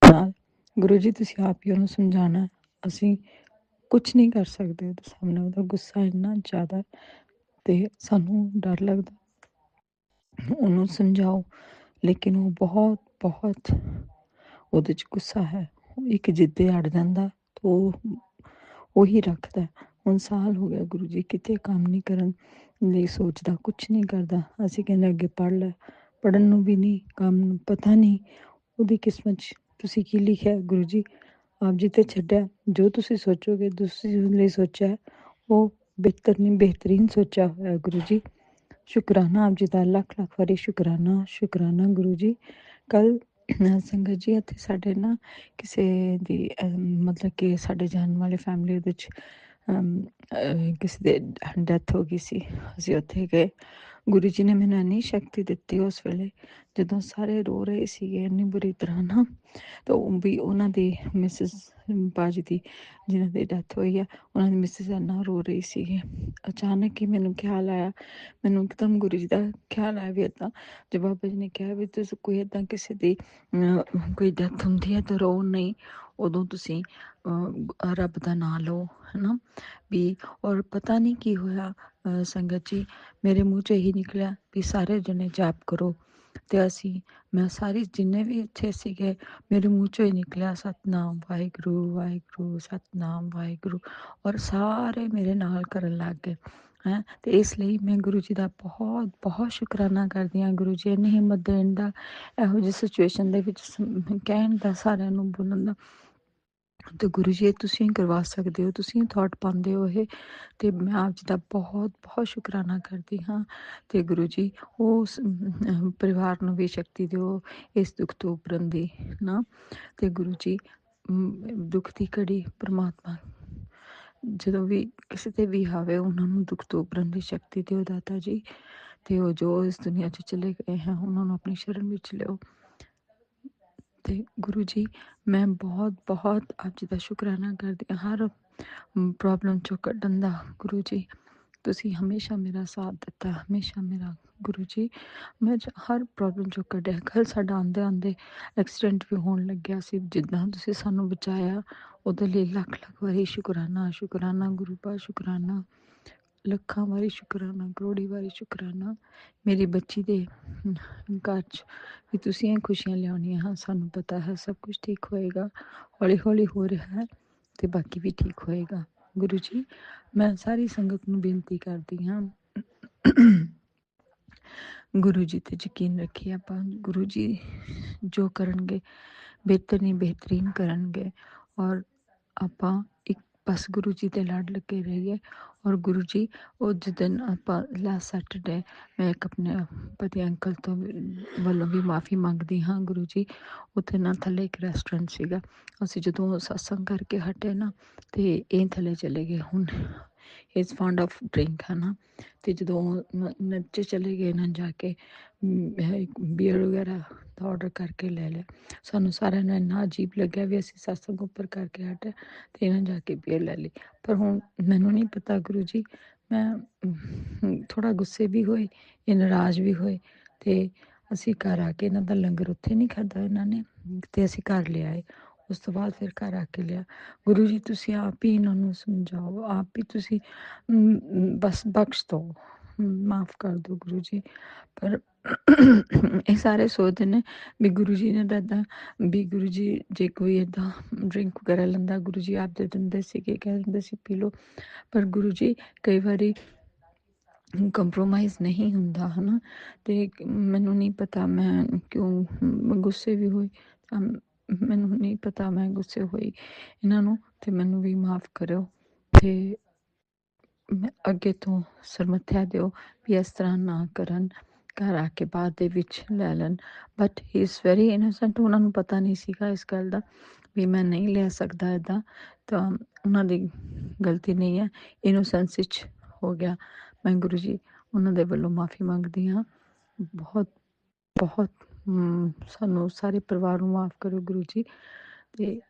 Speaker 2: ਨਾਲ ਗੁਰੂ ਜੀ ਤੁਸੀਂ ਆਪ ਹੀ ਉਹਨੂੰ ਸਮਝਾਉਣਾ। ਅਸੀਂ ਕੁਛ ਨਹੀਂ ਕਰ ਸਕਦੇ ਉਹਦੇ ਸਾਹਮਣੇ, ਉਹਦਾ ਗੁੱਸਾ ਇੰਨਾ ਜ਼ਿਆਦਾ ਅਤੇ ਸਾਨੂੰ ਡਰ ਲੱਗਦਾ। ਉਹਨੂੰ ਸਮਝਾਓ ਲੇਕਿਨ ਉਹ ਬਹੁਤ ਬਹੁਤ ਉਹਦੇ 'ਚ ਗੁੱਸਾ ਹੈ। ਉਹ ਇੱਕ ਜਿੱਦ 'ਤੇ ਅੜ ਜਾਂਦਾ ਤਾਂ ਉਹ ਉਹੀ ਰੱਖਦਾ। ਹੁਣ ਸਾਲ ਹੋ ਗਿਆ ਗੁਰੂ ਜੀ ਕਿਤੇ ਕੰਮ ਨਹੀਂ ਕਰਨ ਲਈ ਸੋਚਦਾ, ਕੁਛ ਨਹੀਂ ਕਰਦਾ। ਅਸੀਂ ਕਹਿੰਦੇ ਅੱਗੇ ਪੜ੍ਹ ਲੈ, ਪੜ੍ਹਨ ਨੂੰ ਵੀ ਨਹੀਂ, ਕੰਮ ਨੂੰ ਪਤਾ ਨਹੀਂ ਉਹਦੀ ਕਿਸਮਤ 'ਚ ਤੁਸੀਂ ਕੀ ਲਿਖਿਆ। ਗੁਰੂ ਜੀ ਆਪ ਜੀ 'ਤੇ ਛੱਡਿਆ, ਜੋ ਤੁਸੀਂ ਸੋਚੋਗੇ ਤੁਸੀਂ ਉਹਦੇ ਲਈ ਸੋਚਿਆ ਉਹ ਬਿਹਤਰੀਨ ਸੋਚਿਆ ਹੋਇਆ। ਗੁਰੂ ਜੀ ਸ਼ੁਕਰਾਨਾ ਆਪ ਜੀ ਦਾ ਲੱਖ ਲੱਖ ਵਾਰੀ ਸ਼ੁਕਰਾਨਾ ਸ਼ੁਕਰਾਨਾ। ਗੁਰੂ ਜੀ ਕੱਲ੍ਹ ਸੰਗਤ ਜੀ ਇੱਥੇ ਸਾਡੇ ਨਾ ਕਿਸੇ ਦੀ ਮਤਲਬ ਕਿ ਸਾਡੇ ਜਾਣ ਵਾਲੇ ਫੈਮਿਲੀ ਉਹਦੇ 'ਚ ਕਿਸੇ ਦੇ ਡੈਥ ਹੋ ਗਈ ਸੀ। ਅਸੀਂ ਉੱਥੇ ਗਏ। ਗੁਰੂ ਜੀ ਨੇ ਮੈਨੂੰ ਇੰਨੀ ਸ਼ਕਤੀ ਦਿੱਤੀ ਉਸ ਵੇਲੇ, ਜਦੋਂ ਸਾਰੇ ਰੋ ਰਹੇ ਸੀਗੇ ਇੰਨੀ ਬੁਰੀ ਤਰ੍ਹਾਂ ਨਾ, ਤਾਂ ਉਹ ਵੀ ਉਹਨਾਂ ਦੀ ਮਿਸਿਸ ਬਾਜੀ ਦੀ ਜਿਹਨਾਂ ਦੀ ਡੈਥ ਹੋਈ ਆ, ਉਹਨਾਂ ਦੀ ਮਿਸਿਸ ਇੰਨਾ ਰੋ ਰਹੀ ਸੀਗੀ। ਅਚਾਨਕ ਹੀ ਮੈਨੂੰ ਖਿਆਲ ਆਇਆ, ਮੈਨੂੰ ਇੱਕਦਮ ਗੁਰੂ ਜੀ ਦਾ ਖਿਆਲ ਆਇਆ ਵੀ ਇੱਦਾਂ ਜੇ ਬਾਬਾ ਜੀ ਨੇ ਕਿਹਾ ਵੀ ਤੁਸੀਂ ਕੋਈ ਇੱਦਾਂ ਕਿਸੇ ਦੀ ਕੋਈ ਡੈਥ ਹੁੰਦੀ ਹੈ ਤਾਂ ਰੋ ਨਹੀਂ, ਉਦੋਂ ਤੁਸੀਂ ਰੱਬ ਦਾ ਨਾਂ ਲਓ, ਹੈ ਨਾ ਵੀ। ਔਰ ਪਤਾ ਨਹੀਂ ਕੀ ਹੋਇਆ ਸੰਗਤ ਜੀ, ਮੇਰੇ ਮੂੰਹ 'ਚ ਇਹੀ ਨਿਕਲਿਆ ਵੀ ਸਾਰੇ ਜਣੇ ਜਾਪ ਕਰੋ। ਅਤੇ ਮੈਂ ਸਾਰੀ ਜਿੰਨੇ ਵੀ ਇੱਥੇ ਸੀਗੇ ਮੇਰੇ ਮੂੰਹ 'ਚੋਂ ਹੀ ਨਿਕਲਿਆ ਸਤਿਨਾਮ ਵਾਹਿਗੁਰੂ ਵਾਹਿਗੁਰੂ ਸਤਿਨਾਮ ਵਾਹਿਗੁਰੂ। ਔਰ ਸਾਰੇ ਮੇਰੇ ਨਾਲ ਕਰਨ ਲੱਗ ਗਏ ਹੈਂ। ਅਤੇ ਇਸ ਲਈ ਮੈਂ ਗੁਰੂ ਜੀ ਦਾ ਬਹੁਤ ਬਹੁਤ ਸ਼ੁਕਰਾਨਾ ਕਰਦੀ ਹਾਂ। ਗੁਰੂ ਜੀ ਇੰਨੀ ਹਿੰਮਤ ਦੇਣ ਦਾ, ਇਹੋ ਜਿਹੀ ਸਿਚੁਏਸ਼ਨ ਦੇ ਵਿੱਚ ਕਹਿਣ ਦਾ, ਸਾਰਿਆਂ ਨੂੰ ਬੋਲਣ ਦਾ। ਅਤੇ ਗੁਰੂ ਜੀ ਇਹ ਤੁਸੀਂ ਕਰਵਾ ਸਕਦੇ ਹੋ, ਤੁਸੀਂ ਥੋਟ ਪਾਉਂਦੇ ਹੋ ਇਹ, ਅਤੇ ਮੈਂ ਆਪ ਜੀ ਦਾ ਬਹੁਤ ਬਹੁਤ ਸ਼ੁਕਰਾਨਾ ਕਰਦੀ ਹਾਂ। ਅਤੇ ਗੁਰੂ ਜੀ ਉਸ ਪਰਿਵਾਰ ਨੂੰ ਵੀ ਸ਼ਕਤੀ ਦਿਓ ਇਸ ਦੁੱਖ ਤੋਂ ਉੱਭਰਨ ਦੀ ਨਾ। ਅਤੇ ਗੁਰੂ ਜੀ ਦੁੱਖ ਦੀ ਘੜੀ ਪਰਮਾਤਮਾ ਜਦੋਂ ਵੀ ਕਿਸੇ 'ਤੇ ਵੀ ਆਵੇ ਉਹਨਾਂ ਨੂੰ ਦੁੱਖ ਤੋਂ ਉੱਭਰਨ ਦੀ ਸ਼ਕਤੀ ਦਿਓ ਦਾਤਾ ਜੀ। ਅਤੇ ਉਹ ਜੋ ਇਸ ਦੁਨੀਆ 'ਚ ਚਲੇ ਗਏ ਹੈ ਉਹਨਾਂ ਨੂੰ ਆਪਣੀ ਸ਼ਰਨ ਵਿੱਚ ਲਿਓ। ਅਤੇ ਗੁਰੂ ਜੀ ਮੈਂ ਬਹੁਤ ਬਹੁਤ ਆਪ ਜੀ ਦਾ ਸ਼ੁਕਰਾਨਾ ਕਰਦੀ ਹਾਂ ਹਰ ਪ੍ਰੋਬਲਮ 'ਚੋਂ ਕੱਢਣ ਦਾ। ਗੁਰੂ ਜੀ ਤੁਸੀਂ ਹਮੇਸ਼ਾ ਮੇਰਾ ਸਾਥ ਦਿੱਤਾ, ਹਮੇਸ਼ਾ ਮੇਰਾ ਗੁਰੂ ਜੀ। ਮੈਂ ਹਰ ਪ੍ਰੋਬਲਮ 'ਚੋਂ ਕੱਢਿਆ। ਕੱਲ੍ਹ ਸਾਡਾ ਆਉਂਦੇ ਐਕਸੀਡੈਂਟ ਵੀ ਹੋਣ ਲੱਗਿਆ ਸੀ, ਜਿੱਦਾਂ ਤੁਸੀਂ ਸਾਨੂੰ ਬਚਾਇਆ ਉਹਦੇ ਲਈ ਲੱਖ ਲੱਖ ਵਾਰੀ ਸ਼ੁਕਰਾਨਾ, ਸ਼ੁਕਰਾਨਾ ਗੁਰੂ ਪਾ, ਸ਼ੁਕਰਾਨਾ ਲੱਖਾਂ ਵਾਰੀ ਸ਼ੁਕਰਾਨਾ, ਕਰੋੜੀ ਵਾਰੀ ਸ਼ੁਕਰਾਨਾ। ਮੇਰੀ ਬੱਚੀ ਦੇ ਘਰ 'ਚ ਵੀ ਤੁਸੀਂ ਇਹ ਖੁਸ਼ੀਆਂ ਲਿਆਉਣੀਆਂ ਹਨ, ਸਾਨੂੰ ਪਤਾ ਹੈ ਸਭ ਕੁਝ ਠੀਕ ਹੋਏਗਾ। ਹੌਲੀ ਹੌਲੀ ਹੋ ਰਿਹਾ ਹੈ ਤੇ ਬਾਕੀ ਵੀ ਠੀਕ ਹੋਏਗਾ। ਗੁਰੂ ਜੀ, ਮੈਂ ਸਾਰੀ ਸੰਗਤ ਨੂੰ ਬੇਨਤੀ ਕਰਦੀ ਹਾਂ, ਗੁਰੂ ਜੀ ਤੇ ਯਕੀਨ ਰੱਖੀਏ ਆਪਾਂ। ਗੁਰੂ ਜੀ ਜੋ ਕਰਨਗੇ ਬਿਹਤਰ ਨਹੀਂ ਬੇਹਤਰੀਨ ਕਰਨਗੇ, ਔਰ ਆਪਾਂ ਇੱਕ ਬਸ ਗੁਰੂ ਜੀ ਦੇ ਲੜ ਲੱਗੇ ਰਹੀਏ। ਔਰ ਗੁਰੂ ਜੀ, ਉਹ ਜਿੱਦਣ ਆਪਾਂ ਲਾਸਟ ਸੈਟਰਡੇ ਮੈਂ ਇੱਕ ਆਪਣੇ ਪਤੀ ਅੰਕਲ ਤੋਂ ਵੱਲੋਂ ਵੀ ਮਾफ़ੀ ਮੰਗਦੀ ਹਾਂ ਗੁਰੂ ਜੀ। ਉੱਥੇ ਨਾ ਥੱਲੇ ਇੱਕ ਰੈਸਟੋਰੈਂਟ ਸੀਗਾ, ਅਸੀਂ ਜਦੋਂ ਸਤਸੰਗ ਕਰਕੇ ਹਟੇ ਨਾ ਤੇ ਇਹ ਥੱਲੇ ਚਲੇ ਗਏ। ਹੁਣ ਇਜ਼ ਫੌਂਡ ਆਫ ਡਰਿੰਕ ਹੈ ਨਾ, ਅਤੇ ਜਦੋਂ ਨੱਚੇ ਚਲੇ ਗਏ ਨਾ ਜਾ ਕੇ ਬੀਅਰ ਵਗੈਰਾ ਦਾ ਔਡਰ ਕਰਕੇ ਲੈ ਲਿਆ। ਸਾਨੂੰ ਸਾਰਿਆਂ ਨੂੰ ਇੰਨਾ ਅਜੀਬ ਲੱਗਿਆ ਵੀ ਅਸੀਂ ਸਤਸੰਗ ਉੱਪਰ ਕਰਕੇ ਹਟੇ ਅਤੇ ਇਹਨਾਂ ਜਾ ਕੇ ਬੀਅਰ ਲੈ ਲਈ। ਪਰ ਹੁਣ ਮੈਨੂੰ ਨਹੀਂ ਪਤਾ ਗੁਰੂ ਜੀ, ਮੈਂ ਥੋੜ੍ਹਾ ਗੁੱਸੇ ਵੀ ਹੋਏ, ਇਹ ਨਾਰਾਜ਼ ਵੀ ਹੋਏ, ਅਤੇ ਅਸੀਂ ਘਰ ਆ ਕੇ ਇਹਨਾਂ ਦਾ ਲੰਗਰ ਉੱਥੇ ਨਹੀਂ ਖਾਧਾ ਇਹਨਾਂ ਨੇ, ਅਤੇ ਅਸੀਂ ਘਰ ਲਿਆਏ। ਉਸ ਤੋਂ ਬਾਅਦ ਫਿਰ ਘਰ ਆ ਕੇ ਲਿਆ। ਗੁਰੂ ਜੀ, ਤੁਸੀਂ ਆਪ ਹੀ ਇਹਨਾਂ ਨੂੰ ਸਮਝਾਓ, ਆਪ ਹੀ ਤੁਸੀਂ ਬਸ ਬਖਸ਼ ਦਿਓ, ਮਾਫ਼ ਕਰ ਦਿਓ ਗੁਰੂ ਜੀ। ਪਰ ਇਹ ਸਾਰੇ ਸੋਚਦੇ ਨੇ ਵੀ ਗੁਰੂ ਜੀ ਨੇ ਤਾਂ ਇੱਦਾਂ ਵੀ ਗੁਰੂ ਜੀ ਜੇ ਕੋਈ ਇੱਦਾਂ ਡਰਿੰਕ ਵਗੈਰਾ ਲੈਂਦਾ, ਗੁਰੂ ਜੀ ਆਪ ਦੇ ਦਿੰਦੇ ਸੀਗੇ, ਕਹਿ ਦਿੰਦੇ ਸੀ ਪੀ ਲਓ। ਪਰ ਗੁਰੂ ਜੀ ਕਈ ਵਾਰੀ ਕੰਪਰੋਮਾਈਜ਼ ਨਹੀਂ ਹੁੰਦਾ ਹੈ ਨਾ, ਅਤੇ ਮੈਨੂੰ ਨਹੀਂ ਪਤਾ ਮੈਂ ਕਿਉਂ ਗੁੱਸੇ ਵੀ ਹੋਈ, ਮੈਨੂੰ ਨਹੀਂ ਪਤਾ ਮੈਂ ਗੁੱਸੇ ਹੋਈ ਇਹਨਾਂ ਨੂੰ, ਅਤੇ ਮੈਨੂੰ ਵੀ ਮਾਫ਼ ਕਰਿਓ। ਅਤੇ ਅੱਗੇ ਤੋਂ ਸਰਮਥਿਆ ਦਿਓ ਵੀ ਇਸ ਤਰ੍ਹਾਂ ਨਾ ਕਰਨ, ਘਰ ਆ ਕੇ ਬਾਅਦ ਦੇ ਵਿੱਚ ਲੈ ਲੈਣ। But he is very innocent, ਉਹਨਾਂ ਨੂੰ ਪਤਾ ਨਹੀਂ ਸੀਗਾ ਇਸ ਗੱਲ ਦਾ ਵੀ ਮੈਂ ਨਹੀਂ ਲੈ ਸਕਦਾ ਇੱਦਾਂ, ਤਾਂ ਉਹਨਾਂ ਦੀ ਗਲਤੀ ਨਹੀਂ ਹੈ, ਇਨੋਸੈਂਸ ਵਿੱਚ ਹੋ ਗਿਆ। ਮੈਂ ਗੁਰੂ ਜੀ ਉਹਨਾਂ ਦੇ ਵੱਲੋਂ ਮਾफ़ੀ ਮੰਗਦੀ ਹਾਂ, ਬਹੁਤ ਬਹੁਤ ਸਾਨੂੰ ਸਾਰੇ ਪਰਿਵਾਰ ਨੂੰ ਮਾफ़ ਕਰੋ ਗੁਰੂ ਜੀ। ਅਤੇ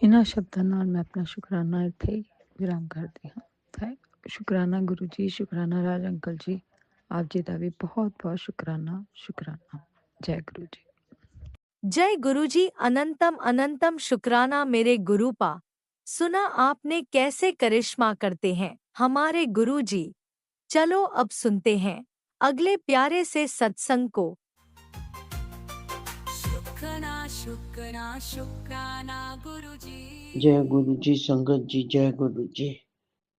Speaker 2: ਇਹਨਾਂ ਸ਼ਬਦਾਂ ਨਾਲ ਮੈਂ ਆਪਣਾ ਸ਼ੁਕਰਾਨਾ ਇੱਥੇ ਵਿਰਾਮ ਕਰਦੀ ਹਾਂ। ਸ਼ੁਕਰਾਨਾ ਗੁਰੂ ਜੀ, ਸ਼ੁਕਰਾਨਾ ਰਾਜ ਅੰਕਲ ਜੀ, ਆਪ ਜੀ ਦਾ ਵੀ ਬਹੁਤ ਬਹੁਤ ਸ਼ੁਕਰਾਨਾ, ਸ਼ੁਕਰਾਨਾ। जय गुरु जी।
Speaker 4: जय गुरु जी, अनंतम अनंतम शुक्राना मेरे गुरु पा। सुना आपने कैसे करिश्मा करते हैं हमारे गुरु जी। चलो अब सुनते हैं अगले प्यारे से सत्संग को।
Speaker 3: शुक्राना शुक्राना शुक्राना गुरु जी।
Speaker 5: जय गुरु जी। संगत जी जय गुरु जी।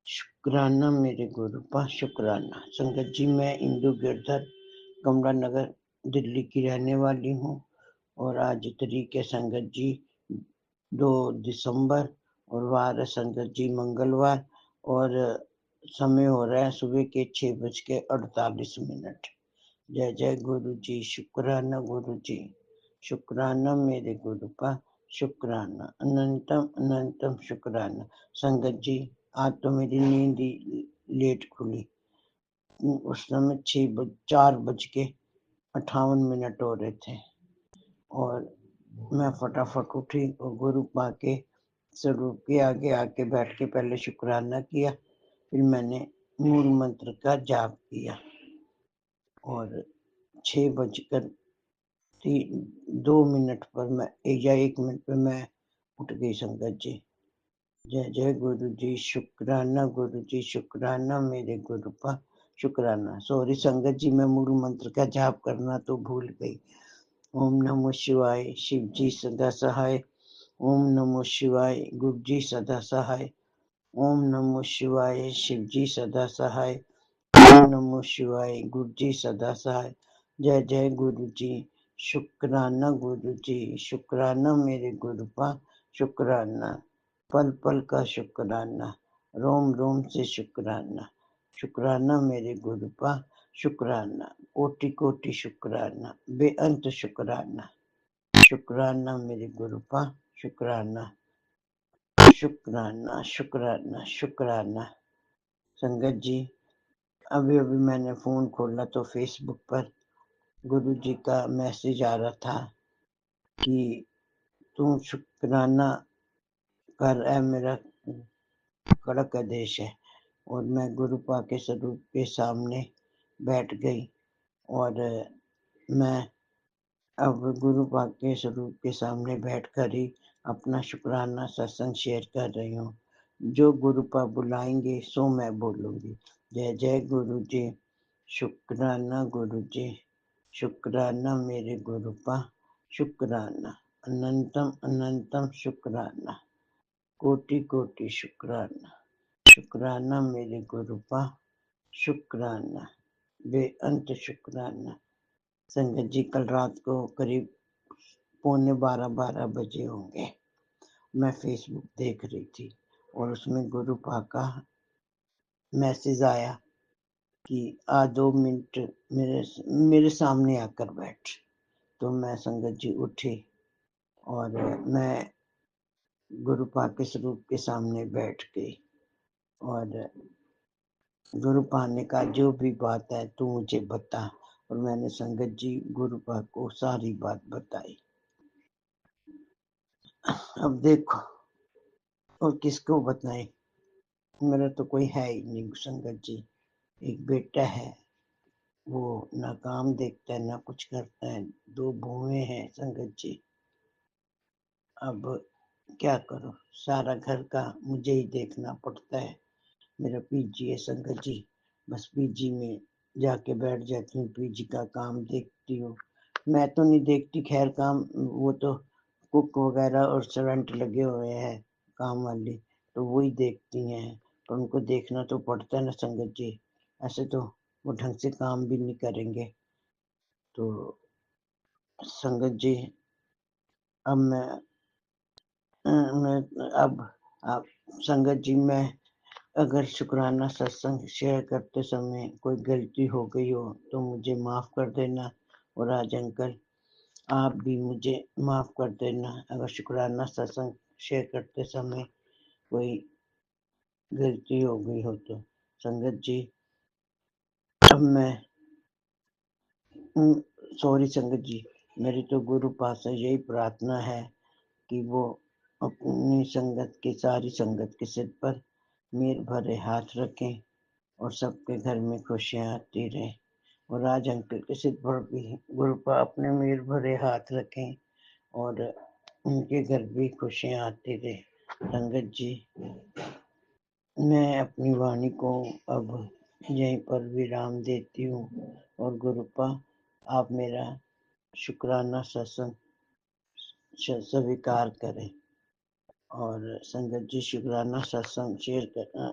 Speaker 5: शुक्राना मेरे गुरु पा, शुक्राना। संगत जी, मैं इंदू गिरधर कमला नगर दिल्ली की रहने वाली हूँ, और आज तारीख है संगत जी 2 दिसंबर, और वार है संगत जी मंगलवार, और समय हो रहा है सुबह के 6:48। जय जय गुरु जी। शुक्राना गुरु जी, शुक्राना मेरे गुरु पा, शुक्राना। अनंतम अनंतम शुक्राना। संगत जी, आज तो मेरी नींद ही लेट खुली, उस समय 4:58 हो रहे थे, और मैं फटाफट उठी और गुरु पा के स्वरूप के आगे आके बैठ के पहले शुक्राना किया, फिर मैंने मूल मंत्र का जाप किया, और 6:02 पर मैं या 1 मिनट पर मैं उठ गई संगत जी। जय जय गुरु जी। शुक्राना गुरु जी, शुक्राना मेरे गुरु पा, शुक्राना। सॉरी संगत जी, मैं मूल मंत्र का जाप करना तो भूल गई। ओम नमो शिवाय, शिव जी सदा सहाय। ओम नमो शिवाय, गुरु जी सदा सहाय। ओम नमो शिवाय, शिव जी सदा सहाय। ओम नमो शिवाय, गुरु जी सदा सहाय। जय जय गुरु जी। शुक्राना गुरु जी, शुक्राना मेरे गुरु पा, शुक्राना। पल पल का शुक्राना, रोम रोम से शुक्राना। शुक्राना मेरे गुरु पा, शुक्राना। कोटि कोटि शुक्राना, बेअंत शुक्राना। शुक्राना मेरे गुरु पा, शुक्राना। शुक्राना शुक्राना शुक्राना। संगत जी, अभी अभी मैंने फ़ोन खोला तो फेसबुक पर गुरु जी का मैसेज आ रहा था कि तू शुक्राना कर, मेरा कड़क आदेश है और मैं गुरुपा के स्वरूप के सामने बैठ गई और मैं अब गुरुपा के स्वरूप के सामने बैठकर ही अपना शुक्राना सत्संग शेयर कर रही हूँ। जो गुरुपा बुलाएंगे सो मैं बोलूँगी। जय जय गुरु जी। शुक्राना गुरु जी, शुक्राना मेरे गुरुपा, शुक्राना, अनंतम अनंतम शुक्राना, कोटि कोटि शुक्राना, शुक्राना मेरे गुरुपा, शुक्राना, बेअंत शुक्राना। संगत जी, कल रात को करीब 11:45 बजे होंगे, मैं फेसबुक देख रही थी और उसमें गुरुपा का मैसेज आया कि आ 2 मिनट मेरे सामने आकर बैठ। तो मैं संगत जी उठी और मैं गुरुपा के स्वरूप के सामने बैठ गई और गुरुपा ने कहा जो भी बात है तू मुझे बता। और मैंने संगत जी गुरुपा को सारी बात बताई। अब देखो और किसको बताएं, मेरा तो कोई है ही नहीं संगत जी। एक बेटा है, वो ना काम देखता है ना कुछ करता है, 2 बहुएं हैं संगत जी। अब क्या करूं, सारा घर का मुझे ही देखना पड़ता है। मेरा पीजी है संगत जी, बस पीजी में जाके बैठ जाती हूँ, पीजी का काम देखती हूँ। मैं तो नहीं देखती खैर काम, वो तो कुक वगैरह और सर्वेंट लगे हुए हैं काम वाली, तो वही देखती हैं। पर उनको देखना तो पड़ता है ना संगत जी, ऐसे तो वो ढंग से काम भी नहीं करेंगे। तो संगत जी अब अब संगत जी, मैं अगर शुक्राना सत्संग शेयर करते समय कोई गलती हो गई हो तो मुझे माफ़ कर देना। और आज अंकल आप भी मुझे माफ़ कर देना अगर शुक्राना सत्संग शेयर करते समय कोई गलती हो गई हो तो। संगत जी अब मैं सॉरी संगत जी, मेरी तो गुरु पास से यही प्रार्थना है कि वो अपनी संगत के सारी संगत के सिर पर मेर भरे हाथ रखें और सबके घर में खुशियाँ आती रहें। और आज अंकल के सिर पर भी गुरुपा अपने मेर भरे हाथ रखें और उनके घर भी खुशियाँ आती रहे। संगत जी मैं अपनी वाणी को अब यहीं पर विराम देती हूँ और गुरुपा आप मेरा शुक्राना सत्संग स्वीकार करें। और संगत जी शुक्राना सत्संग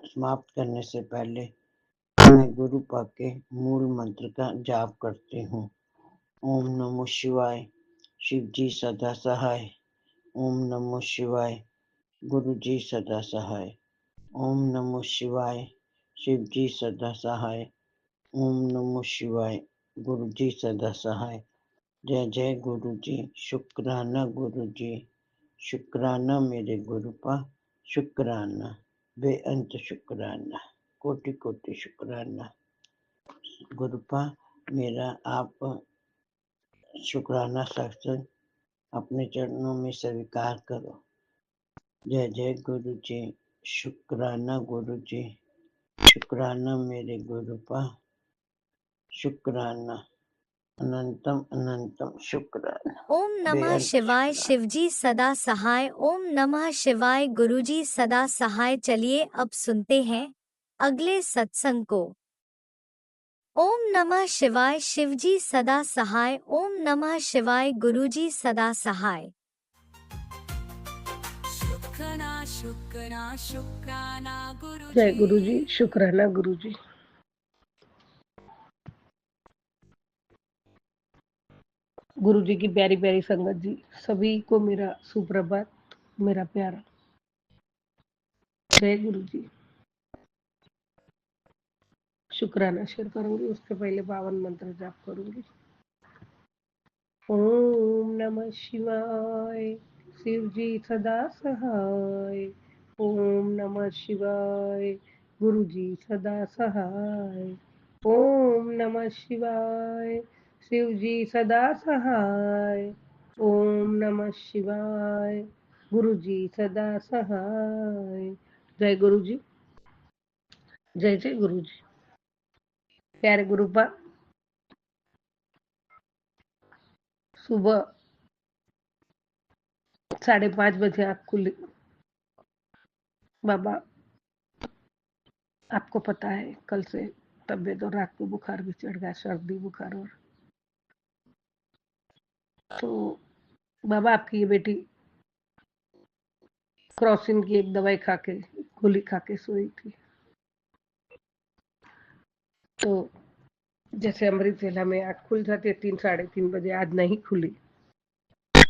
Speaker 5: समाप्त करने से पहले मैं गुरुपा के मूल मंत्र का जाप करती हूँ। ओम नमो शिवाय, शिव जी सदा सहाय। ओम नमो शिवाय, गुरु जी सदा सहाय। ओम नमो शिवाय, शिव जी सदा सहाय। ओम नमो शिवाय, गुरु जी सदा सहाय। जय जय गुरु जी। शुक्राना गुरु जी, शुक्राना मेरे गुरुपा, शुक्राना, बेअंत शुक्राना, कोटि कोटि शुक्राना। गुरुपा मेरा आप शुक्राना सत्संग अपने चरणों में स्वीकार करो। जय जय गुरु जी। शुक्राना गुरु जी, शुक्राना मेरे गुरुपा, शुक्राना, अनंतम अनंतम शुक्राना,
Speaker 4: ओम नमः
Speaker 5: बेअंत
Speaker 4: शिवाय,
Speaker 5: शुक्राना।
Speaker 4: शिवजी सदा सहाय। ओम नमः शिवाय, गुरुजी सदा सहाय। चलिए अब सुनते हैं अगले सत्संग को। ओम नमः शिवाय, शिवजी सदा सहाय। ओम नमः शिवाय, गुरुजी सदा सहाय।
Speaker 3: शुक्राना शुक्राना शुक्राना
Speaker 6: जय
Speaker 3: गुरुजी।
Speaker 6: गुरु जी। शुक्राना गुरु जी। गुरु जी की प्यारी प्यारी संगत जी, सभी को मेरा सुप्रभात, मेरा प्यारा जय गुरु जी। शुक्राना शेयर करूंगी, उसके पहले पावन मंत्र जाप करूंगी। ओम नमः शिवाय, शिव जी सदा सहाय। ओम नमः शिवाय, गुरु जी सदा सहाय। ओम नमः शिवाय, शिव जी सदा सहाय। ओम नमः शिवाय, गुरु जी सदा सहाय। जय गुरु जी। जय जय गुरु जी। प्यारे गुरुपा, सुबह 5:30 बजे आँख खुली। बाबा, आपको पता है कल से तबीयत और रात को बुखार भी चढ़ गया, सर्दी बुखार। और तो बाबा, आपकी ये बेटी क्रॉसिन की एक दवाई खा के, गोली खा के सोई थी। तो जैसे अमृत वेला में आँख खुल जाती है 3-3:30 बजे, आज नहीं खुली,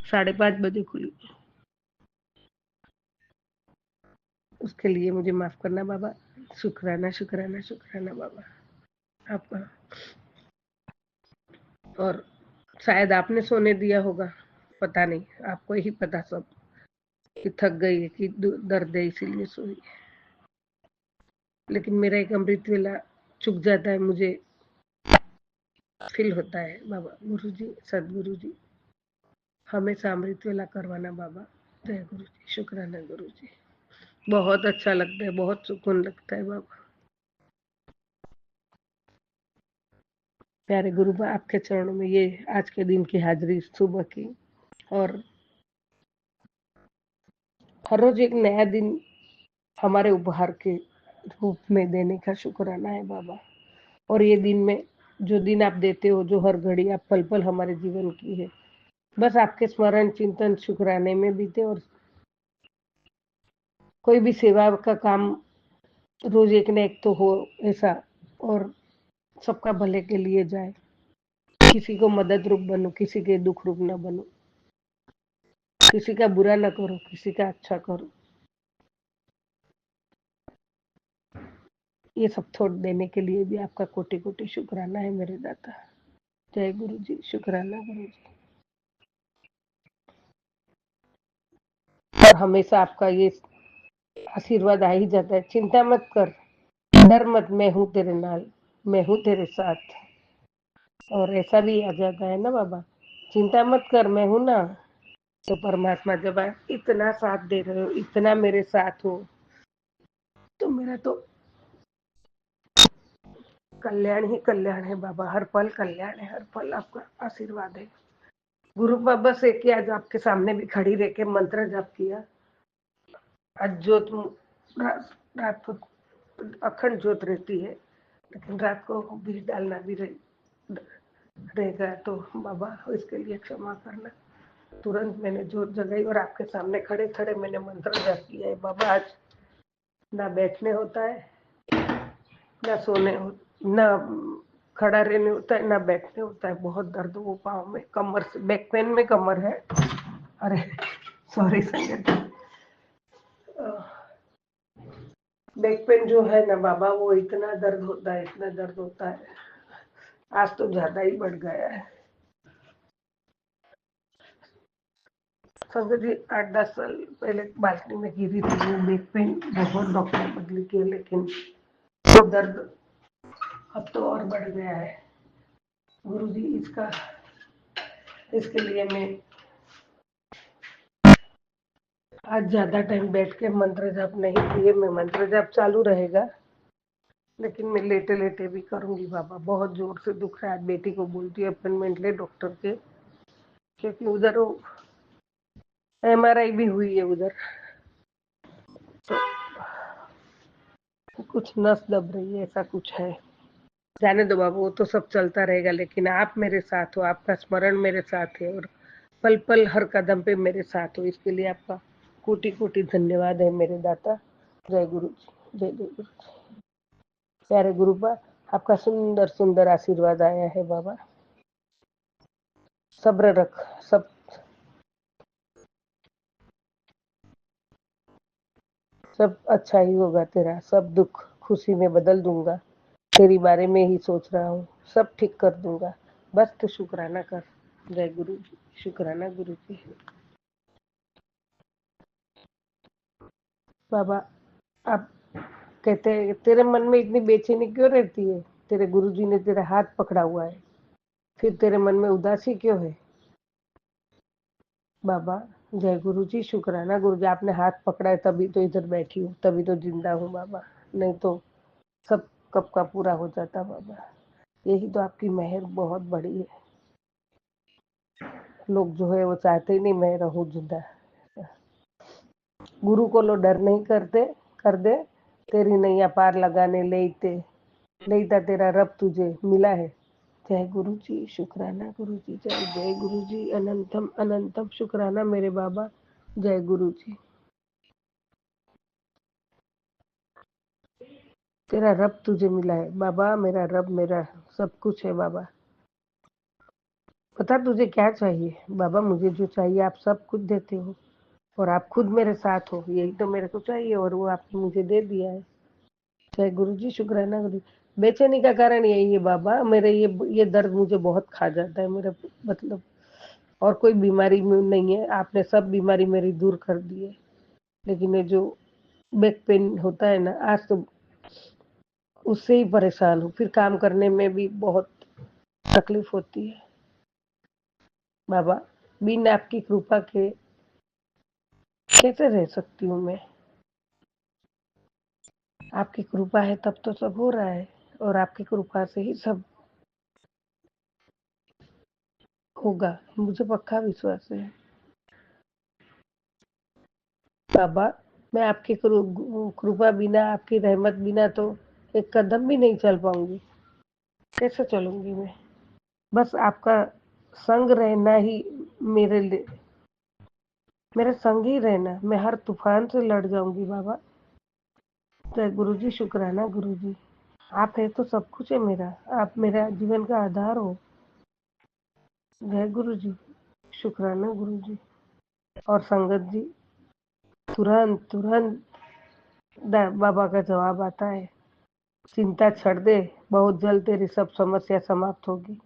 Speaker 6: 5:30 बजे खुली। उसके लिए मुझे माफ करना बाबा। शुक्राना शुक्राना शुक्राना बाबा आपका। और शायद आपने सोने दिया होगा, पता नहीं, आपको ही पता सब, कि थक गई है कि दर्द है इसीलिए सोई। लेकिन मेरा एक अमृत वेला चुक जाता है, मुझे फील होता है बाबा। गुरु जी, सदगुरु जी, हमेशा अमृत वेला करवाना बाबा। जय गुरु जी, शुक्राना गुरु जी। बहुत अच्छा लगता है, बहुत सुकून लगता है बाबा। प्यारे गुरु बा, आपके चरणों में ये आज के दिन की हाजिरी सुबह की, और हर रोज एक नया दिन हमारे उपहार के रूप में देने का शुक्राना है बाबा। और ये दिन में जो दिन आप देते हो, जो हर घड़ी आप पल पल हमारे जीवन की है, बस आपके स्मरण चिंतन शुक्राने में बीते। और कोई भी सेवा का काम रोज एक न एक तो हो ऐसा, और सबका भले के लिए जाए। किसी को मदद रूप बनो, किसी के दुख रूप न बनो, किसी का बुरा न करो, किसी का अच्छा करो। ये सब छोड़ देने के लिए भी आपका कोटि कोटि शुक्राना है मेरे दाता। जय गुरु जी, शुक्राना गुरु जी। और हमेशा आपका ये आशीर्वाद आ ही जाता है, चिंता मत कर, डर मत, मैं हूँ तेरे नाल, मैं हूँ तेरे साथ। और ऐसा भी आ जाता है ना बाबा, चिंता मत कर, मैं हूँ ना। तो परमात्मा जब आप इतना साथ दे रहे हो, इतना मेरे साथ हो, तो मेरा तो कल्याण ही कल्याण है बाबा। हर पल कल्याण है, हर पल आपका आशीर्वाद है। गुरु बाबा से कि आज आपके सामने भी खड़ी रह के मंत्र जाप किया। आज ज्योत रात को अखंड ज्योत रहती है, लेकिन रात को भी डालना भी रहेगा, तो बाबा इसके लिए क्षमा करना। तुरंत मैंने ज्योत जगाई और आपके सामने खड़े खड़े मैंने मंत्र जाप किया है बाबा। आज ना बैठने होता है, ना सोने हो, ना खड़ा रहने होता है, ना बैठने होता है। बहुत दर्द वो पाँव में, कमर से, बैक पेन में कमर है। अरे सॉरी संगत, बैक पेन जो है ना बाबा, वो इतना दर्द होता है, इतना दर्द होता है, आज तो ज्यादा ही बढ़ गया है। संगत जी, 8-10 साल पहले बाल्टी में गिरी थी, वो बैक पेन बहुत डॉक्टर बदली किए, लेकिन वो दर्द अब तो और बढ़ गया है। गुरु जी, इसके लिए मैं आज ज्यादा टाइम बैठ के मंत्र जाप नहीं किए। मैं मंत्र जाप चालू रहेगा, लेकिन मैं लेटे लेटे भी करूंगी बाबा। बहुत जोर से दुख रहा है, बेटी को बोलती है अपॉइंटमेंट ले डॉक्टर के, क्योंकि उधर वो MRI भी हुई है उधर, तो कुछ नस दब रही है, ऐसा कुछ है। जाने दो बाबू, वो तो सब चलता रहेगा, लेकिन आप मेरे साथ हो, आपका स्मरण मेरे साथ है, और पल पल हर कदम पे मेरे साथ हो। इसके लिए आपका कोटि कोटि धन्यवाद है मेरे दाता। जय गुरु जी, जय जय गुरु जी। प्यारे गुरुपा, आपका सुंदर सुंदर आशीर्वाद आया है बाबा। सब्र रख, सब अच्छा ही होगा तेरा, सब दुख खुशी में बदल दूंगा। तेरी बारे में ही सोच रहा हूँ, सब ठीक कर दूंगा, बस तू शुक्राना कर। जय गुरु जी, शुक्राना गुरु जी। बाबा, आप कहते हैं तेरे मन में इतनी बेचैनी क्यों रहती है? तेरे गुरुजी ने तेरा हाथ पकड़ा हुआ है, फिर तेरे मन में उदासी क्यों है? बाबा, जय गुरु जी, शुक्राना गुरु जी, आपने हाथ पकड़ा है तभी तो इधर बैठी हूँ, तभी तो जिंदा हूँ बाबा, नहीं तो सब कब का पूरा हो जाता बाबा। यही तो आपकी मेहर बहुत बड़ी है। लोग जो है वो चाहते ही नहीं मैं रहूं जिंदा। गुरु को लो डर नहीं करते कर दे, तेरी नैया पार लगाने लेता तेरा रब तुझे मिला है। जय गुरु जी, शुक्राना गुरु जी, जय गुरु जी, अनंतम अनंतम शुक्राना मेरे बाबा, जय गुरु जी। तेरा रब तुझे मिला है बाबा, मेरा रब मेरा सब कुछ है बाबा। पता तुझे क्या चाहिए बाबा? मुझे जो चाहिए आप सब कुछ देते हो और आप खुद मेरे साथ हो, यही तो मेरे को चाहिए और वो आपने मुझे दे दिया है। जय गुरु जी, शुक्राना गुरु। बेचैनी का कारण यही है बाबा, मेरे ये दर्द मुझे बहुत खा जाता है मेरा, मतलब और कोई बीमारी में नहीं है, आपने सब बीमारी मेरी दूर कर दी है। लेकिन ये जो बैक पेन होता है ना, आज तो उससे ही परेशान हूँ, फिर काम करने में भी बहुत तकलीफ होती है बाबा। बिना आपकी कृपा के कैसे रह सकती हूँ मैं? आपकी कृपा है तब तो सब हो रहा है और आपकी कृपा से ही सब होगा, मुझे पक्का विश्वास है बाबा। मैं आपकी कृपा बिना, आपकी रहमत बिना तो एक कदम भी नहीं चल पाऊंगी। कैसे चलूंगी मैं? बस आपका संग रहना ही मेरे लिए, मेरे संग ही रहना, मैं हर तूफान से लड़ जाऊंगी बाबा। जय गुरु जी, शुक्राना गुरु जी। आप है तो सब कुछ है मेरा, आप मेरा जीवन का आधार हो। जय गुरु जी, शुक्राना गुरु जी। और संगत जी, तुरंत तुरंत बाबा का जवाब आता है, चिंता छोड़ दे, बहुत जल्द तेरी सब समस्या समाप्त होगी।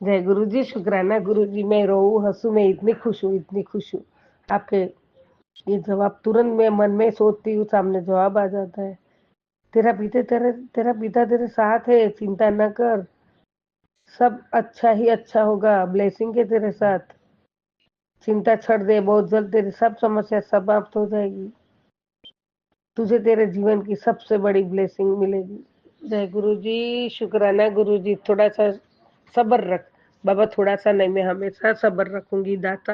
Speaker 6: जय गुरु जी, शुक्राना गुरु जी। मैं रोऊं हंसू, मैं इतनी खुश हूँ, इतनी खुश हूँ। आपके ये जवाब तुरंत मैं मन में सोचती हूँ, सामने जवाब आ जाता है। तेरा पिता तेरे साथ है, चिंता न कर, सब अच्छा ही अच्छा होगा, ब्लेसिंग है तेरे साथ। चिंता छोड़ दे, बहुत जल्द तेरी सब समस्या समाप्त हो जाएगी, तुझे तेरे जीवन की सबसे बड़ी ब्लेसिंग मिलेगी। जय गुरु जी, शुक्राना गुरु जी। थोड़ा सा सब्र रख बाबा, थोड़ा सा नहीं, मैं हमेशा सब्र रखूंगी दाता।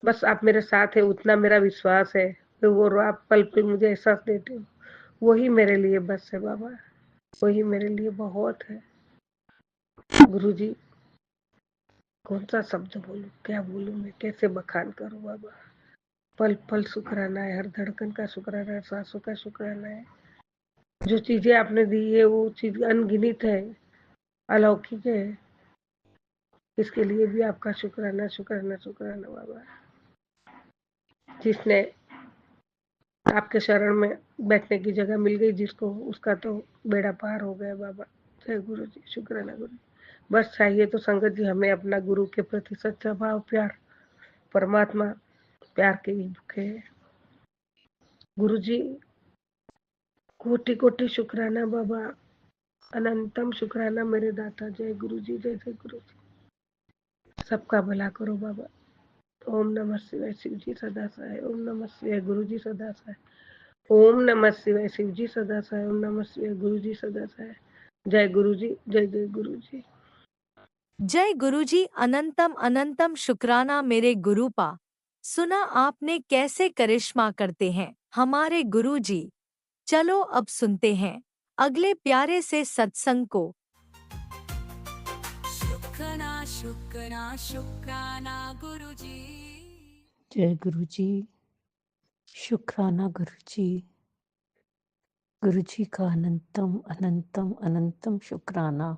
Speaker 6: बस आप मेरे साथ है, उतना मेरा विश्वास है। तो वो आप पल पे मुझे एहसास देते हो, वही मेरे लिए बस है बाबा, वही मेरे लिए बहुत है। गुरु जी, कौन सा शब्द बोलूं, क्या बोलूं मैं, कैसे बखान करूं बाबा? पल पल शुक्राना है, हर धड़कन का शुक्राना है, सांसों का शुक्राना है। जो चीजें आपने दी है वो चीज अनगिनत है, अलौकिक है। इसके लिए भी आपका शुक्राना शुक्राना शुक्राना बाबा। जिसने आपके शरण में बैठने की जगह मिल गई जिसको, उसका तो बेड़ा पार हो गया बाबा। जय गुरु जी, शुक्राना गुरु जी। बस चाहिए तो संगत जी हमें अपना गुरु के प्रति सच्चा भाव, प्यार, परमात्मा प्यार के ही भूखे हैं। गुरु जी, कोटि कोटि शुक्राना बाबा, अनंतम शुक्राना मेरे दाता। जय गुरु जी, जय जय गुरु जी। सबका भला करो बाबा। ओम नमः शिवाय, शिव जी सदा सहाय। ओम नमः शिवाय, गुरु जी सदा सहाय। ओम नमः शिवाय, शिव जी सदा सहाय। ओम नमः शिवाय, गुरु जी सदा सहाय। जय गुरु जी, जय जय गुरु जी।
Speaker 4: जय गुरु जी, अनंतम अनंतम शुक्राना मेरे गुरुपा। सुना आपने कैसे करिश्मा करते हैं हमारे गुरु जी। चलो अब सुनते हैं अगले प्यारे से सत्संग को।
Speaker 3: शुक्राना शुक्राना शुक्राना गुरु जी।
Speaker 2: जय गुरु जी, शुक्राना गुरु जी का अनंतम अनंतम अनंतम शुक्राना।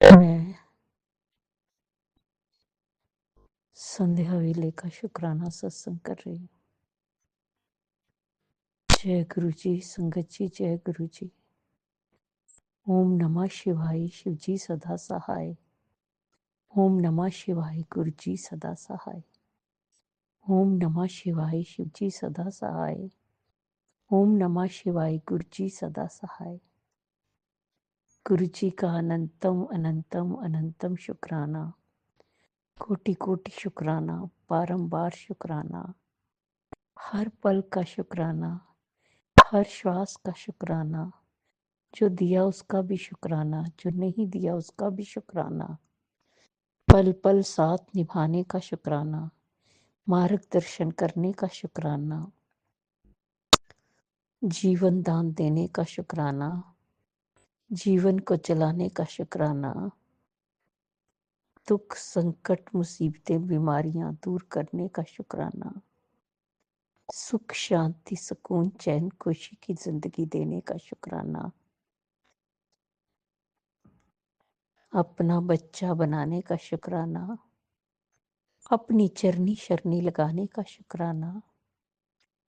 Speaker 2: मैं संध्या वेले का शुक्राना सत्संग कर रही हूँ। जय गुरु जी, संगत जी, जय गुरु जी। ओम नमः शिवाय, शिव जी सदा सहाय। ओम नमः शिवाय, गुरु जी सदा सहाय। ओम नमः शिवाय, शिव जी सदा सहाय। ओम नमः शिवाय, गुरु जी सदा सहाय। गुरु जी का अनंतम अनंतम अनंतम शुक्राना, कोटि कोटि शुक्राना, बारंबार शुक्राना, हर पल का शुक्राना, हर श्वास का शुक्राना, जो दिया उसका भी शुक्राना, जो नहीं दिया उसका भी शुक्राना, पल पल साथ निभाने का शुक्राना, मार्गदर्शन करने का शुक्राना, जीवन दान देने का शुक्राना, जीवन को चलाने का शुक्राना, दुख संकट मुसीबतें बीमारियां दूर करने का शुक्राना, सुख शांति सुकून चैन खुशी की जिंदगी देने का शुक्राना, अपना बच्चा बनाने का शुक्राना, अपनी चरनी शरनी लगाने का शुक्राना,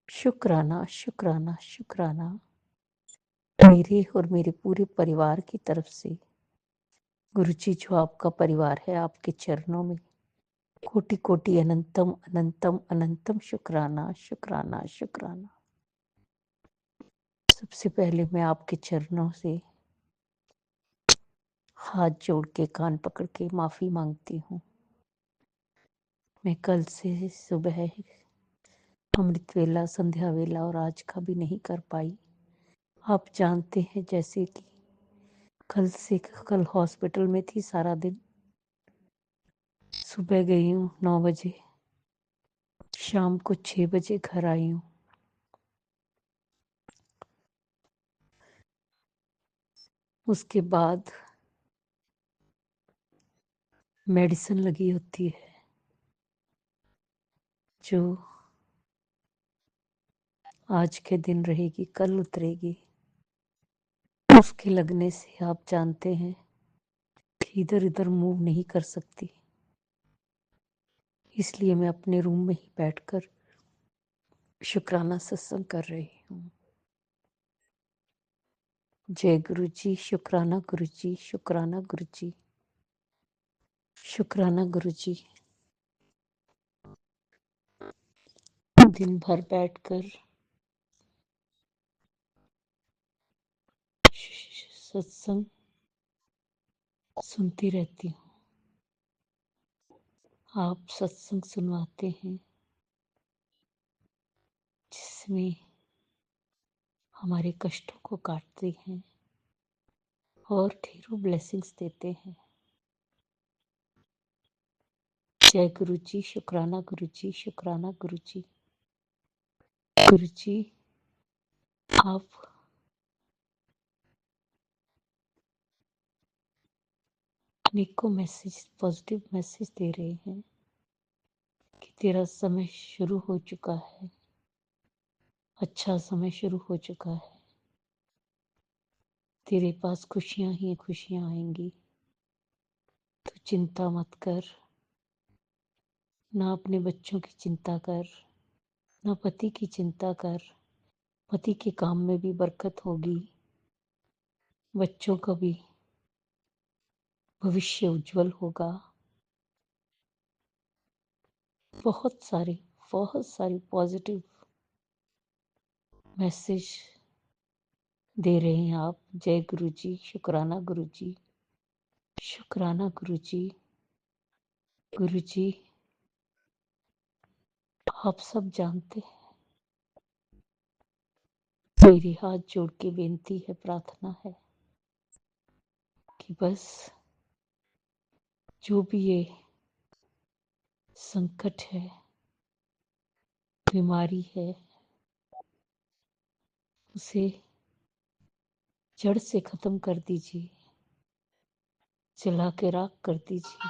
Speaker 2: शुक्राना शुक्राना शुक्राना मेरे और मेरे पूरे परिवार की तरफ से। गुरुजी, जो आपका परिवार है, आपके चरणों में कोटि कोटि अनंतम अनंतम अनंतम शुक्राना शुक्राना शुक्राना। सबसे पहले मैं आपके चरणों से हाथ जोड़ के कान पकड़ के माफी मांगती हूँ। मैं कल से सुबह अमृत वेला संध्या वेला और आज का भी नहीं कर पाई। आप जानते हैं, जैसे कि कल हॉस्पिटल में थी सारा दिन। सुबह गई हूँ 9 बजे, शाम को 6 बजे घर आई हूँ। उसके बाद मेडिसिन लगी होती है जो आज के दिन रहेगी, कल उतरेगी। उसके लगने से आप जानते हैं कि इधर उधर मूव नहीं कर सकती। इसलिए मैं अपने रूम में ही बैठकर शुक्राना सत्संग कर रही हूँ। जय गुरु जी, शुक्राना गुरु जी, शुक्राना गुरु जी, शुक्राना गुरु जी। दिन भर बैठकर सत्संग सुनती रहती हूँ। आप सत्संग सुनवाते हैं जिसमें हमारे कष्टों को काटते हैं और ढेरों ब्लेसिंग्स देते हैं। जय गुरु जी, शुक्राना गुरु जी, शुक्राना गुरु जी। गुरु जी, आप अनेकों मैसेज, पॉजिटिव मैसेज दे रहे हैं कि तेरा समय शुरू हो चुका है, अच्छा समय शुरू हो चुका है, तेरे पास खुशियां ही खुशियां आएंगी, तो चिंता मत कर। ना अपने बच्चों की चिंता कर, ना पति की चिंता कर। पति के काम में भी बरकत होगी, बच्चों का भी भविष्य उज्जवल होगा। बहुत सारे पॉजिटिव मैसेज दे रहे हैं आप। जय गुरु जी, शुक्राना गुरु जी, शुक्राना गुरु जी। गुरु जी, आप सब जानते हैं, मेरी हाथ जोड़ के बेनती है, प्रार्थना है कि बस जो भी ये संकट है, बीमारी है, उसे जड़ से खत्म कर दीजिए, जला के राख कर दीजिए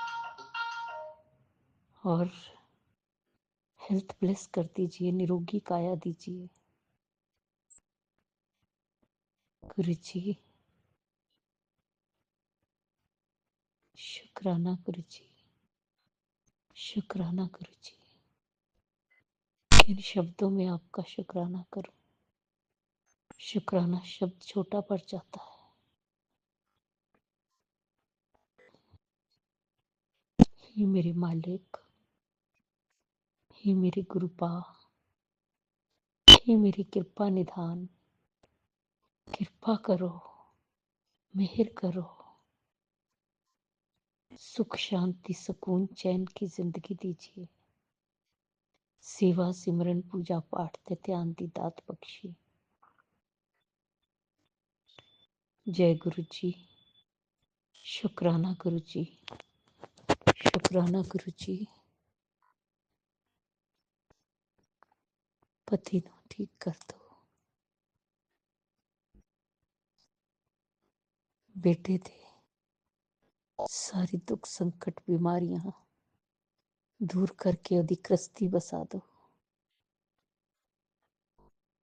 Speaker 2: और हेल्थ ब्लेस कर दीजिए, निरोगी काया दीजिए। गुरु जी, शुक्राना गुरु जी, शुक्राना गुरु जी। किन शब्दों में आपका शुक्राना करूं? शुक्राना शब्द छोटा पड़ जाता है। हे मेरे मालिक, हे मेरे गुरुपा, हे मेरी कृपा निधान, कृपा करो, मेहर करो, सुख शांति सुकून चैन की जिंदगी दीजिए।
Speaker 7: सेवा सिमरन पूजा पाठ ते ध्यान दी दात बख्शी। जय गुरु जी। शुक्राना गुरु जी, शुक्राना गुरु जी। पति नू ठीक कर दो, बेटे दे सारी दुख संकट बीमारियां दूर करके ओदी कृस्ती बसा दो।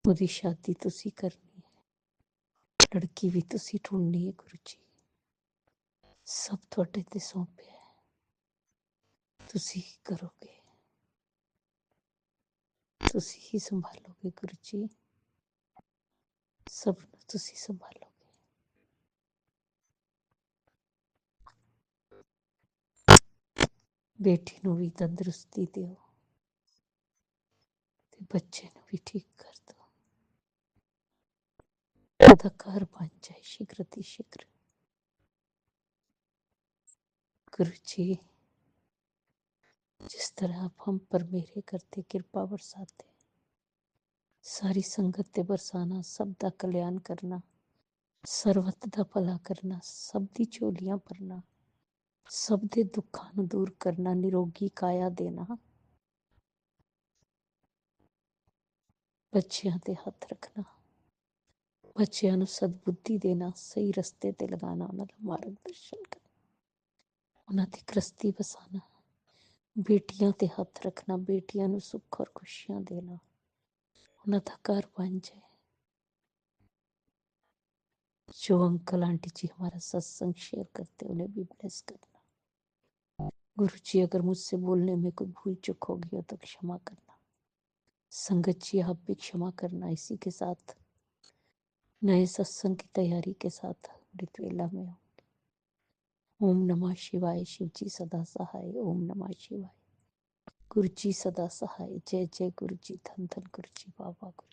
Speaker 7: ओदी शादी तुसी करनी है, लड़की भी तुसी ढूंढनी है गुरु जी। सब थोड़े ते सौंपे है, तुसी ही करोगे, तुसी ही संभालोगे गुरु जी। सब तुसी संभालोगे। बेटी नू भी तंदुरुस्ती दियो ते बच्चे नू भी ठीक कर दो। ओदा घर बन जाए शीघ्र अति शीघ्र गुरु जी। जिस तरह आप हम पर मेरे करते कृपा बरसाते, सारी संगत ते बरसाना, सब दा कल्याण करना, सर्वत दा भला करना, सब दी झोलियां भरना, सब दे दुखां नू दूर करना, निरोगी काया देना, बच्चियां ते हथ रखना, बच्चियां नू सदबुद्धि देना, सही रस्ते ते लगाना, उन्हां दा मार्गदर्शन करना, उन्हां दी कृस्ती बसाना, बेटियां ते हथ रखना, बेटियां नू सुख और खुशियां देना, उन्हां दा घर बन जाए। जो अंकल आंटी जी हमारा सत्संग शेयर करते उन्हें भी ब्लेस करना। गुरु जी अगर मुझसे बोलने में कोई भूल चूक होगी हो तो क्षमा करना। संगत जी आप भी क्षमा करना। इसी के साथ नए सत्संग की तैयारी के साथ अमृत वेला में हो। ओम नमः शिवाय। शिव जी सदा सहाय। ओम नमः शिवाय। गुरु जी सदा सहाय। जय जय गुरु जी। धन धन गुरु जी। बाबा गुरु।